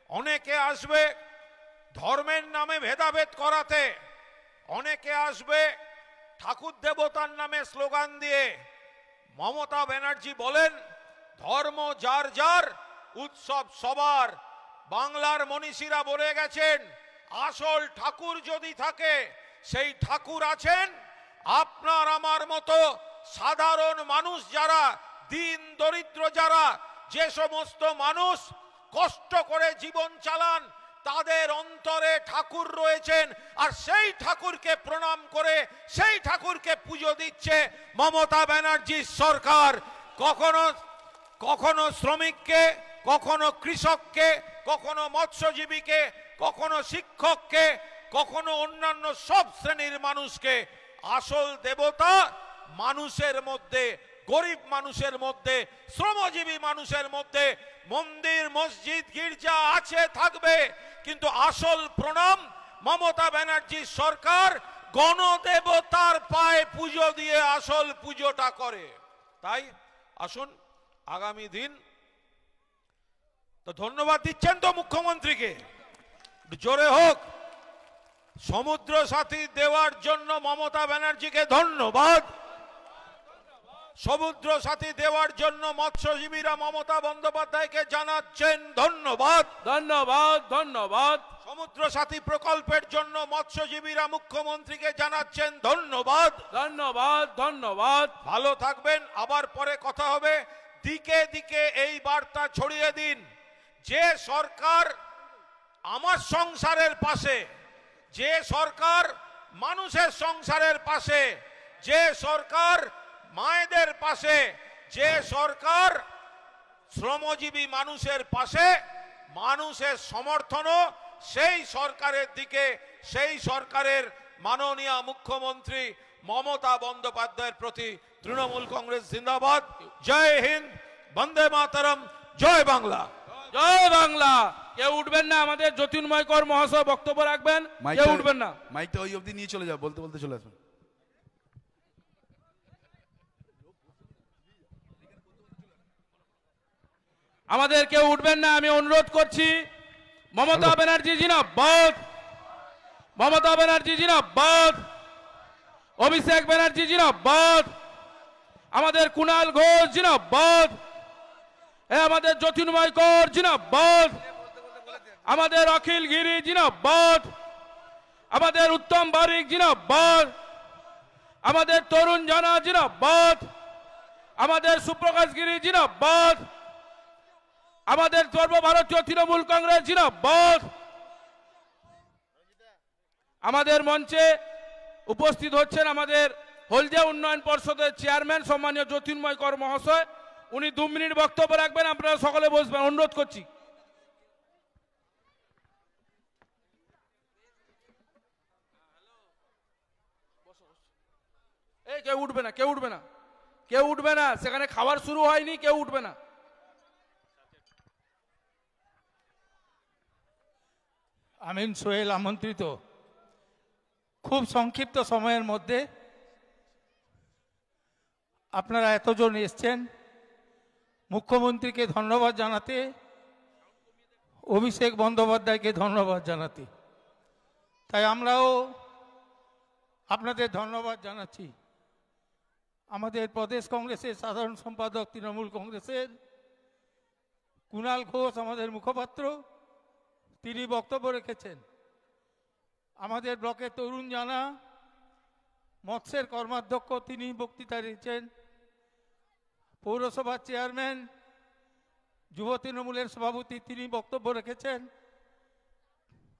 অনেকে আসবে ধর্মের নামে ভেদাভেদ করাতে, অনেকে আসবে ঠাকুর দেবতার নামে স্লোগান দিয়ে। মমতা ব্যানার্জি বলেন, ধর্ম যার যার, উৎসব সবার। বাংলার মনীষীরা বলে গেছেন, আসল ঠাকুর যদি থাকে সেই ঠাকুর আছেন আপনার আমার মতো সাধারণ মানুষ যারা, দিন দরিদ্র যারা, যে সমস্ত মানুষ কষ্ট করে জীবন চালান, তাদের অন্তরে ঠাকুর রয়েছেন। আর সেই ঠাকুরকে প্রণাম করে সেই ঠাকুরকে পুজো দিচ্ছে মমতা ব্যানার্জির সরকার। কখনো কখনো শ্রমিককে, কখনো কৃষককে, কখনো মৎস্যজীবীকে, কখনো শিক্ষককে, কখনো অন্যান্য সব শ্রেণীর মানুষকে। আসল দেবতা মানুষের মধ্যে, গরিব মানুষের মধ্যে, শ্রমজীবী মানুষের মধ্যে। মন্দির, মসজিদ, গির্জা আছে, থাকবে, কিন্তু আসল প্রণাম মমতা ব্যানার্জির সরকার গণদেবতার পায়ে পুজো দিয়ে আসল পুজোটা করে। তাই আসুন আগামী দিন, তো ধন্যবাদ দিচ্ছেন তো মুখ্যমন্ত্রীকে, জোরে হোক। সমুদ্র সাথী দেওয়ার জন্য মমতা ব্যানার্জিকে ধন্যবাদ। সমুদ্র সাথী দেওয়ার জন্য মৎস্যজীবীরা মমতা বন্দ্যোপাধ্যায়কে জানাচ্ছেন ধন্যবাদ। ধন্যবাদ, ধন্যবাদ। সমুদ্র সাথী প্রকল্পের জন্য মৎস্যজীবীরা মুখ্যমন্ত্রীকে জানাচ্ছেন ধন্যবাদ। ধন্যবাদ, ধন্যবাদ। ভালো থাকবেন, আবার পরে কথা হবে। দিকে দিকে এই বার্তা ছড়িয়ে দিন, যে সরকার আমার সংসারের পাশে, যে সরকার মানুষের সংসারের পাশে, যে সরকার মায়েদের পাশে, যে সরকার শ্রমজীবী মানুষের পাশে, মানুষের সমর্থনও সেই সরকারের দিকে, সেই সরকারের মাননীয় মুখ্যমন্ত্রী মমতা বন্দ্যোপাধ্যায়ের প্রতি তৃণমূল কংগ্রেস জিন্দাবাদ। জয় হিন্দ, বন্দে মাতরম, জয় বাংলা। জয় বাংলা। কেউ উঠবেন না, আমাদের জ্যোতির্ময় কর মহাশয় বক্তব্য রাখবেন, কেউ উঠবেন না। মাইকটা ওই অবধি নিয়ে চলে যাও, বলতে বলতে চলে আসুন। আমাদের কেউ উঠবেন না, আমি অনুরোধ করছি। মমতা ব্যানার্জি জিন্দাবাদ, মমতা ব্যানার্জি জিন্দাবাদ, অভিষেক ব্যানার্জি জিন্দাবাদ, আমাদের কুণাল ঘোষ জিন্দাবাদ, আমাদের জ্যোতির্ময় কর জিন্দাবাদ, আমাদের অখিল গিরি জিন্দাবাদ, আমাদের উত্তম বারিক জিন্দাবাদ, আমাদের তরুণ জানা জিন্দাবাদ, আমাদের সুপ্রকাশ গিরি জিন্দাবাদ, আমাদের সর্বভারতীয় তৃণমূল কংগ্রেস জিন্দাবাদ। আমাদের মঞ্চে উপস্থিত হচ্ছেন আমাদের হলদিয়া উন্নয়ন পর্ষদের চেয়ারম্যান সম্মানীয় জ্যোতির্ময় কর মহাশয়। উনি 2 মিনিট বক্তব্য রাখবেন, আপনারা সকলে বসবেন, অনুরোধ করছি। এই কেউ উঠবে না, কেউ উঠবে না, কেউ উঠবে না, সেখানে খাবার শুরু হয়নি, কেউ উঠবে না। আমিন সোহেল আমন্ত্রিত। খুব সংক্ষিপ্ত সময়ের মধ্যে আপনারা এতজন এসছেন মুখ্যমন্ত্রীকে ধন্যবাদ জানাতে, অভিষেক বন্দ্যোপাধ্যায়কে ধন্যবাদ জানাতে। তাই আমরাও আপনাদের ধন্যবাদ জানাচ্ছি। আমাদের প্রদেশ কংগ্রেসের সাধারণ সম্পাদক তৃণমূল কংগ্রেসের কুণাল ঘোষ আমাদের মুখপাত্র, তিনি বক্তব্য রেখেছেন। আমাদের ব্লকের তরুণ জানা মৎস্যের কর্মাধ্যক্ষ, তিনি বক্তৃতা রেখেছেন। পৌরসভার চেয়ারম্যান, যুব তৃণমূলের সভাপতি, তিনি বক্তব্য রেখেছেন।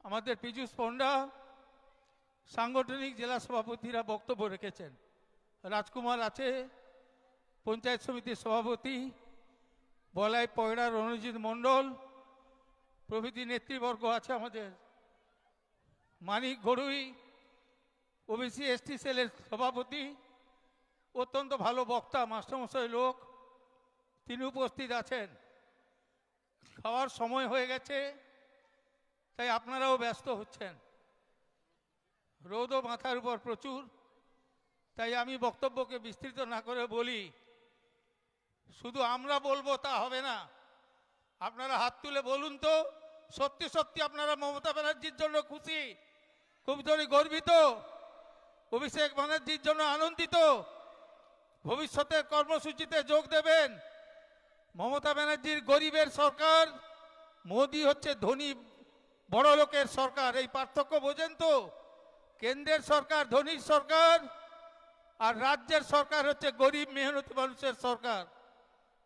আমাদের পীযূষ পণ্ডা, সাংগঠনিক জেলা সভাপতিরা বক্তব্য রেখেছেন। রাজকুমার আছে, পঞ্চায়েত সমিতির সভাপতি, বলাই পয়ড়া রণজিৎ মণ্ডল প্রভৃতি নেতৃবর্গ আছে। আমাদের মানিক গড়ুই, ওবিসি এসটি সেলের সভাপতি, অত্যন্ত ভালো বক্তা, মাস্টারমশাই লোক, তিনি উপস্থিত আছেন। খাওয়ার সময় হয়ে গেছে, তাই আপনারাও ব্যস্ত হচ্ছেন। রোদও মাথার উপর প্রচুর, তাই আমি বক্তব্যকে বিস্তৃত না করে বলি, শুধু আমরা বলবো তা হবে না, আপনারা হাত তুলে বলুন তো সত্যি সত্যি আপনারা মমতা ব্যানার্জির জন্য খুশি, খুব গর্বিত, অভিষেক ব্যানার্জির জন্য আনন্দিত, ভবিষ্যতের কর্মসূচিতে যোগ দেবেন। মমতা ব্যানার্জির গরিবের সরকার, মোদি হচ্ছে ধনী বড় লোকের সরকার, এই পার্থক্য বোঝেন তো? কেন্দ্রের সরকার ধনীর সরকার, আর রাজ্যের সরকার হচ্ছে গরিব মেহনতি মানুষের সরকার।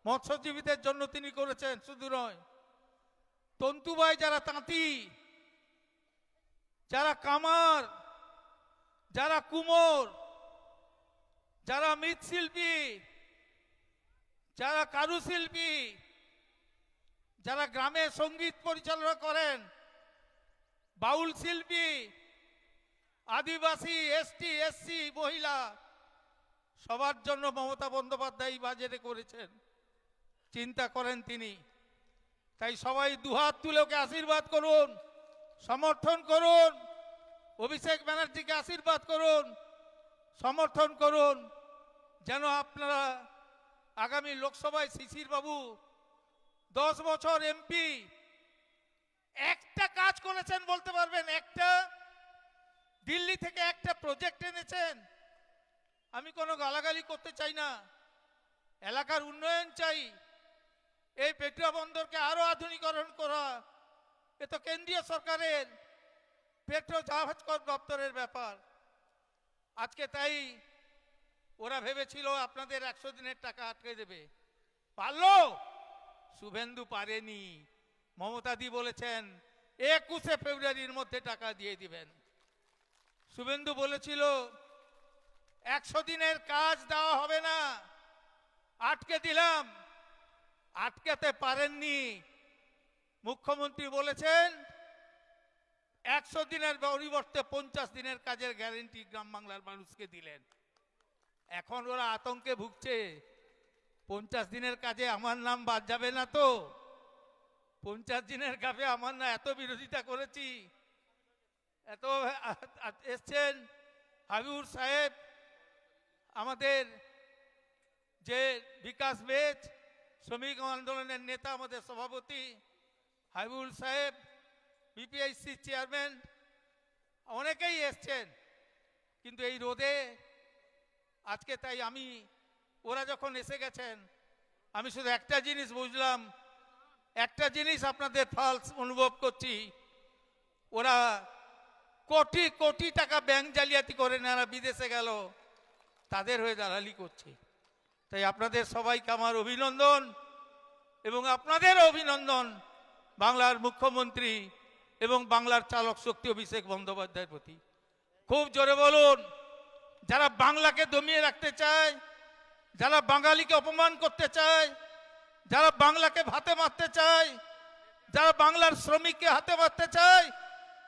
মৎস্যজীবীদের জন্য তিনি করেছেন, শুধু নয়, তন্তুবাই যারা তাঁতি, যারা কামার, যারা কুমোর, যারা মৃৎশিল্পী, যারা কারুশিল্পী, যারা গ্রামে সঙ্গীত পরিচালনা করেন, বাউল শিল্পী, আদিবাসী, এসটি, এসসি, মহিলা, সবার জন্য মমতা বন্দ্যোপাধ্যায় বাজেটে করেছেন, চিন্তা করেন তিনি। তাই সবাই দুহাত তুলে ওকে আশীর্বাদ করুন, সমর্থন করুন, অভিষেক ব্যানার্জিকে আশীর্বাদ করুন, সমর্থন করুন, যেন আপনারা আগামী লোকসভায় শিশির বাবু 10 বছর এমপি, একটা কাজ করেছেন বলতে পারবেন? একটা দিল্লি থেকে একটা প্রজেক্ট এনেছেন। আমি কোনো গালাগালি করতে চাই না, এলাকার উন্নয়ন চাই, এই পেটুয়া বন্দরকে আরো আধুনিকরণ করা, এ তো কেন্দ্রীয় সরকারের পেট্রো জাহাজ দপ্তরের ব্যাপার। আজকে তাই ওরা ভেবেছিল আপনাদের 100 দিনের টাকা আটকে দেবে, পারলো? শুভেন্দু পারেনি। মমতাদি বলেছেন 21শে ফেব্রুয়ারির মধ্যে টাকা দিয়ে দিবেন। শুভেন্দু বলেছিল 100 দিনের কাজ দেওয়া হবে না, আটকে দিলাম, আটকাতে পারেননি। মুখ্যমন্ত্রী বলেছেন 100 দিনের পরিবর্তে 50 দিনের কাজের গ্যারেন্টি গ্রাম বাংলার মানুষকে দিলেন। এখন ওরা আতঙ্কে ভুগছে, 50 দিনের কাজে আমার নাম বাদ যাবে না তো? 50 দিনের কাজে আমার না এত বিরোধিতা করেছি, এত এসছেন হাবিবুর সাহেব, আমাদের যে বিকাশ বেচ শ্রমিক আন্দোলনের নেতা, আমাদের সভাপতি হাবিবুল সাহেব, বিপিআইসি চেয়ারম্যান, অনেকেই এসছেন। কিন্তু এই রোদে আজকে তাই আমি, ওরা যখন এসে গেছেন, আমি শুধু একটা জিনিস বুঝলাম, একটা জিনিস আপনাদের ফালস অনুভব করছি, ওরা কোটি কোটি টাকা ব্যাংক জালিয়াতি করে নেওয়া বিদেশে গেল, তাদের হয়ে দালালি করছে। তাই আপনাদের সবাইকে আমার অভিনন্দন, এবং আপনাদের অভিনন্দন বাংলার মুখ্যমন্ত্রী এবং বাংলার চালক শক্তি অভিষেক বন্দ্যোপাধ্যায়ের প্রতি। খুব জোরে বলুন, যারা বাংলাকে দমিয়ে রাখতে চায়, যারা বাঙালিকে অপমান করতে চায়, যারা বাংলাকে ভাতে মারতে চায়, যারা বাংলার শ্রমিককে হাতে মারতে চায়,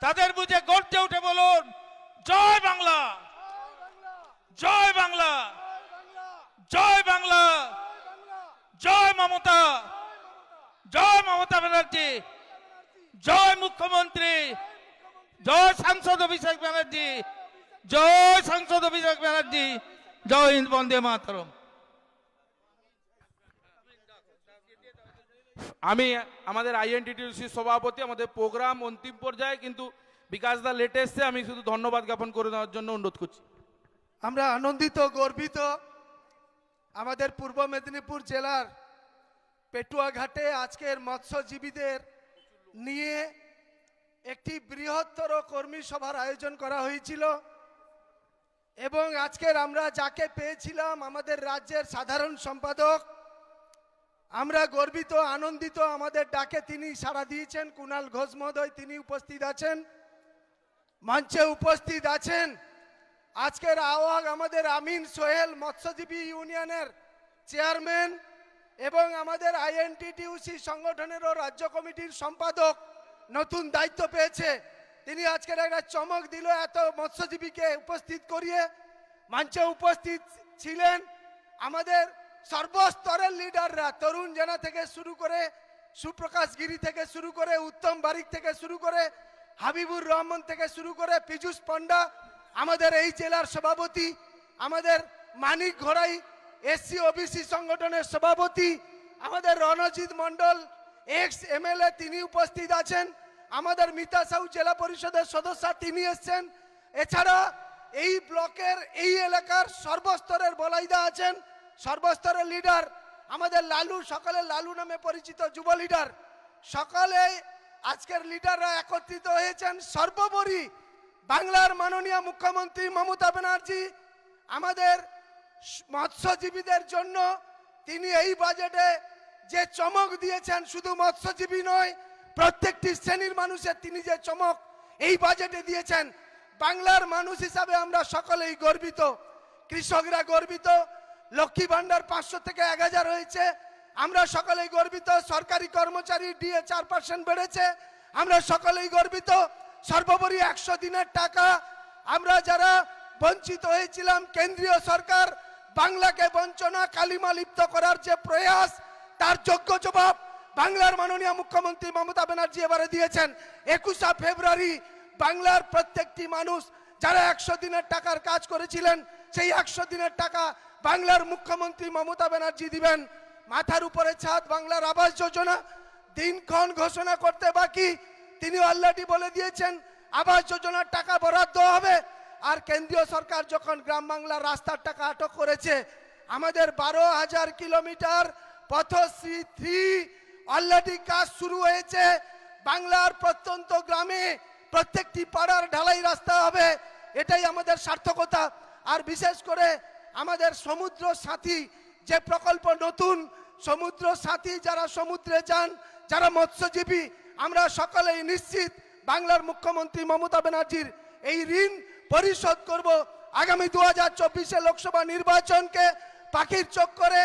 তাদের বুঝে গর্জে উঠে বলুন, জয় বাংলা, জয় বাংলা, জয় বাংলা, জয় মমতা, জয় মমতা ব্যানার্জি, জয় মুখ্যমন্ত্রী, জয় সাংসদ অভিষেক ব্যানার্জি, জয় সাংসদ অভিষেক ব্যানার্জি, জয় হিন্দ, বন্দে মাতরম। আমি আমাদের আইএনটিটিউসির সভাপতি, আমাদের প্রোগ্রাম অন্তিম পর্যায়ে, কিন্তু বিকাশ দা লেটে এসছে, আমি শুধু ধন্যবাদ জ্ঞাপন করে দেওয়ার জন্য অনুরোধ করছি। আমরা আনন্দিত, গর্বিত, আমাদের পূর্ব মেদিনীপুর জেলার পেটুয়াঘাটে আজকের মৎস্যজীবীদের নিয়ে একটি বৃহত্তর কর্মী সভার আয়োজন করা হয়েছিল, এবং আজকের আমরা যাকে পেয়েছিলাম আমাদের রাজ্যের সাধারণ সম্পাদক, আমরা গর্বিত, আনন্দিত, আমাদের ডাকে তিনি সাড়া দিয়েছেন। কুণাল ঘোষ মহোদয় তিনি উপস্থিত আছেন, মঞ্চে উপস্থিত আছেন। আজকের আহ্বায়ক আমাদের আমিন সোহেল, মৎস্যজীবী ইউনিয়নের চেয়ারম্যান এবং আমাদের আইএনটিটিউসি সংগঠনেরও রাজ্য কমিটির সম্পাদক, নতুন দায়িত্ব পেয়েছে, তিনি আজকের একটা চমক দিল, এত মৎস্যজীবীকে উপস্থিত করিয়ে। মঞ্চে উপস্থিত ছিলেন আমাদের সর্বস্তরের লিডাররা, তরুণ জেনা থেকে শুরু করে, সুপ্রকাশ গিরি থেকে শুরু করে, উত্তম বারিক থেকে শুরু করে, হাবিবুর রহমান থেকে শুরু করে, পীযুষ পণ্ডা আমাদের এই জেলার সভাপতি, আমাদের মানিক ঘোড়াই এসসি ওবিসি সংগঠনের সভাপতি, আমাদের রণজিৎ মণ্ডল এক্স এমএলএ তিনি উপস্থিত আছেন, আমাদের মিতা সাউ জেলা পরিষদের সদস্য তিনি এসছেন, এছাড়া এই ব্লকের এই এলাকার সর্বস্তরের বলাইদা আছেন, সর্বস্তরের লিডার, আমাদের লালু, সকলের লালু নামে পরিচিত যুব লিডার, সকলে আজকের লিডাররা একত্রিত হয়েছেন। সর্বোপরি বাংলার মাননীয় মুখ্যমন্ত্রী মমতা ব্যানার্জি আমাদের মৎস্যজীবীদের জন্য তিনি এই বাজেটে যে চমক দিয়েছেন, শুধু মৎস্যজীবী নয়, প্রত্যেকটি শ্রেণীর মানুষের তিনি যে চমক এই বাজেটে দিয়েছেন, বাংলার মানুষ হিসাবে আমরা সকলেই গর্বিত, কৃষকরা গর্বিত। লক্ষ্মী ভান্ডার 500 থেকে 1000 হয়েছে, আমরা সকলেই গর্বিত। সরকারি কর্মচারী ডিএ 4% বেড়েছে, আমরা সকলেই গর্বিত। সর্বোপরি 100 দিনের টাকা, আমরা যারা বঞ্চিত হয়েছিলাম, কেন্দ্রীয় সরকার বাংলাকে বঞ্চনা কালিমা লিপ্ত করার যে প্রয়াস, তার যোগ্য জবাব বাংলার মাননীয় মুখ্যমন্ত্রী মমতা ব্যানার্জি এবারে দিয়েছেন। 21শে ফেব্রুয়ারি বাংলার প্রত্যেকটি মানুষ যারা 100 দিনের টাকার কাজ করেছিলেন, সেই 100 দিনের টাকা বাংলার মুখ্যমন্ত্রী মমতা ব্যানার্জি দিবেন। মাথার উপরে ছাদ, বাংলার আবাস যোজনা দিনক্ষণ ঘোষণা করতে বাকি, তিনি অলরেডি বলে দিয়েছেন আবাস যোজনার টাকা বরাদ্দ হবে। আর কেন্দ্রীয় সরকার যখন গ্রাম বাংলার রাস্তার টাকা আটক করেছে, আমাদের 12,000 কিলোমিটার পথশ্রী 3 অলরেডি কাজ শুরু হয়েছে। বাংলার প্রত্যন্ত গ্রামে প্রত্যেকটি পাড়ার ঢালাই রাস্তা হবে, এটাই আমাদের সার্থকতা। আর বিশেষ করে আমাদের সমুদ্র সাথী যে প্রকল্প, নতুন সমুদ্র সাথী, যারা সমুদ্রে যান, যারা মৎস্যজীবী, আমরা সকলেই নিশ্চিত বাংলার মুখ্যমন্ত্রী মমতা ব্যানার্জির এই ঋণ পরিশোধ করব। আগামী 2024 লোকসভা নির্বাচনকে পাখির চোখ করে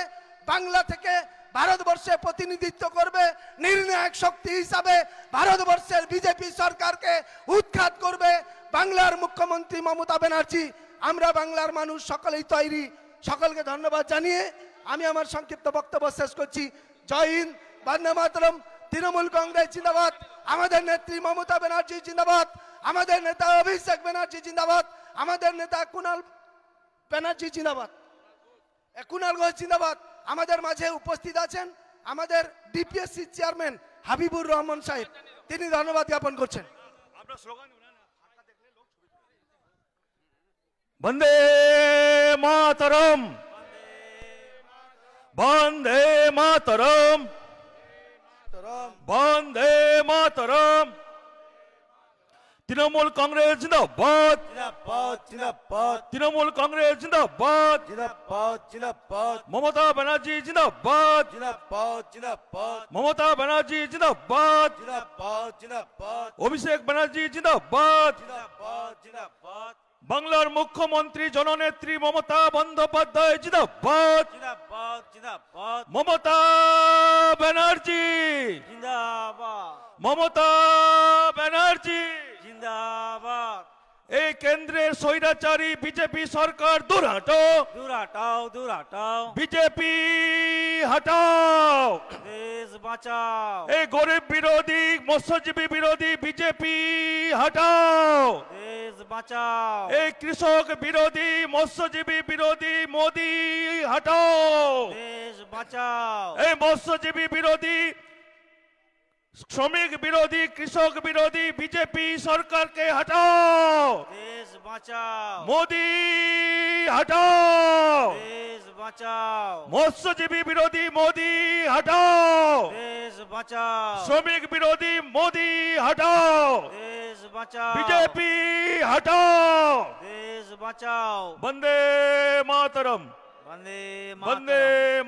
বাংলা থেকে ভারতবর্ষে প্রতিনিধিত্ব করবে, নির্ণায়ক শক্তি হিসাবে ভারতবর্ষের বিজেপি সরকারকে উৎখাত করবে বাংলার মুখ্যমন্ত্রী মমতা ব্যানার্জি। আমরা বাংলার মানুষ সকলেই তৈরি। সকলকে ধন্যবাদ জানিয়ে আমি আমার সংক্ষিপ্ত বক্তব্য শেষ করছি। জয় হিন্দ, বন্দে মাতরম। তৃণমূল কংগ্রেস জিন্দাবাদ, আমাদের নেত্রী মমতা ব্যানার্জি জিন্দাবাদ, আমাদের নেতা অভিষেক ব্যানার্জি জিন্দাবাদ, আমাদের নেতা কুণাল ব্যানার্জি জিন্দাবাদ, কুণাল ঘোষ জিন্দাবাদ। আমাদের মাঝে উপস্থিত আছেন আমাদের ডিপিএসসি চেয়ারম্যান হাবিবুর রহমান সাহেব, তিনি ধন্যবাদ জ্ঞাপন করছেন। বন্দে মাতরম, বন্দে মাতরম, বন্দে মাতরম। তৃণমূল কংগ্রেস জিন্দাবাদ, তৃণমূল কংগ্রেস জিন্দাবাদ, মমতা ব্যানার্জি জিন্দাবাদ, মমতা ব্যানার্জি জিন্দাবাদ, অভিষেক ব্যানার্জি জিন্দাবাদ, বাংলার মুখ্যমন্ত্রী জননেত্রী মমতা বন্দ্যোপাধ্যায় জিন্দাবাদ, মমতা ব্যানার্জি জিন্দাবাদ, মমতা ব্যানার্জি জিন্দাবাদ। এই কেন্দ্রের স্বৈরাচারী বিজেপি সরকার দূর হটাও, দূর হটাও, দূর হটাও, বিজেপি হটাও, দেশ বাঁচাও। এই গরিব বিরোধী মৎস্যজীবী বিরোধী বিজেপি হটাও, দেশ বাঁচাও। এই কৃষক বিরোধী মৎস্যজীবী বিরোধী মোদি হটাও, দেশ বাঁচাও। এই মৎস্যজীবী বিরোধী শ্রমিক বিরোধী কৃষক বিরোধী বিজেপি সরকারকে হটাও, দেশ বাঁচাও। মোদি হটাও, দেশ বাঁচাও। মৎস্যজীবী বিরোধী মোদি হটাও, দেশ বাঁচাও। শ্রমিক বিরোধী মোদি হটাও, দেশ বাঁচাও। বিজেপি হটাও, দেশ বাঁচাও। বন্দে মাতরম, বন্দে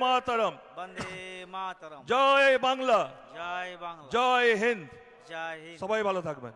মাতরম, বন্দে মাতরম। জয় বাংলা, জয় বাংলা, জয় হিন্দ, জয় হিন্দ। সবাই ভালো থাকবেন।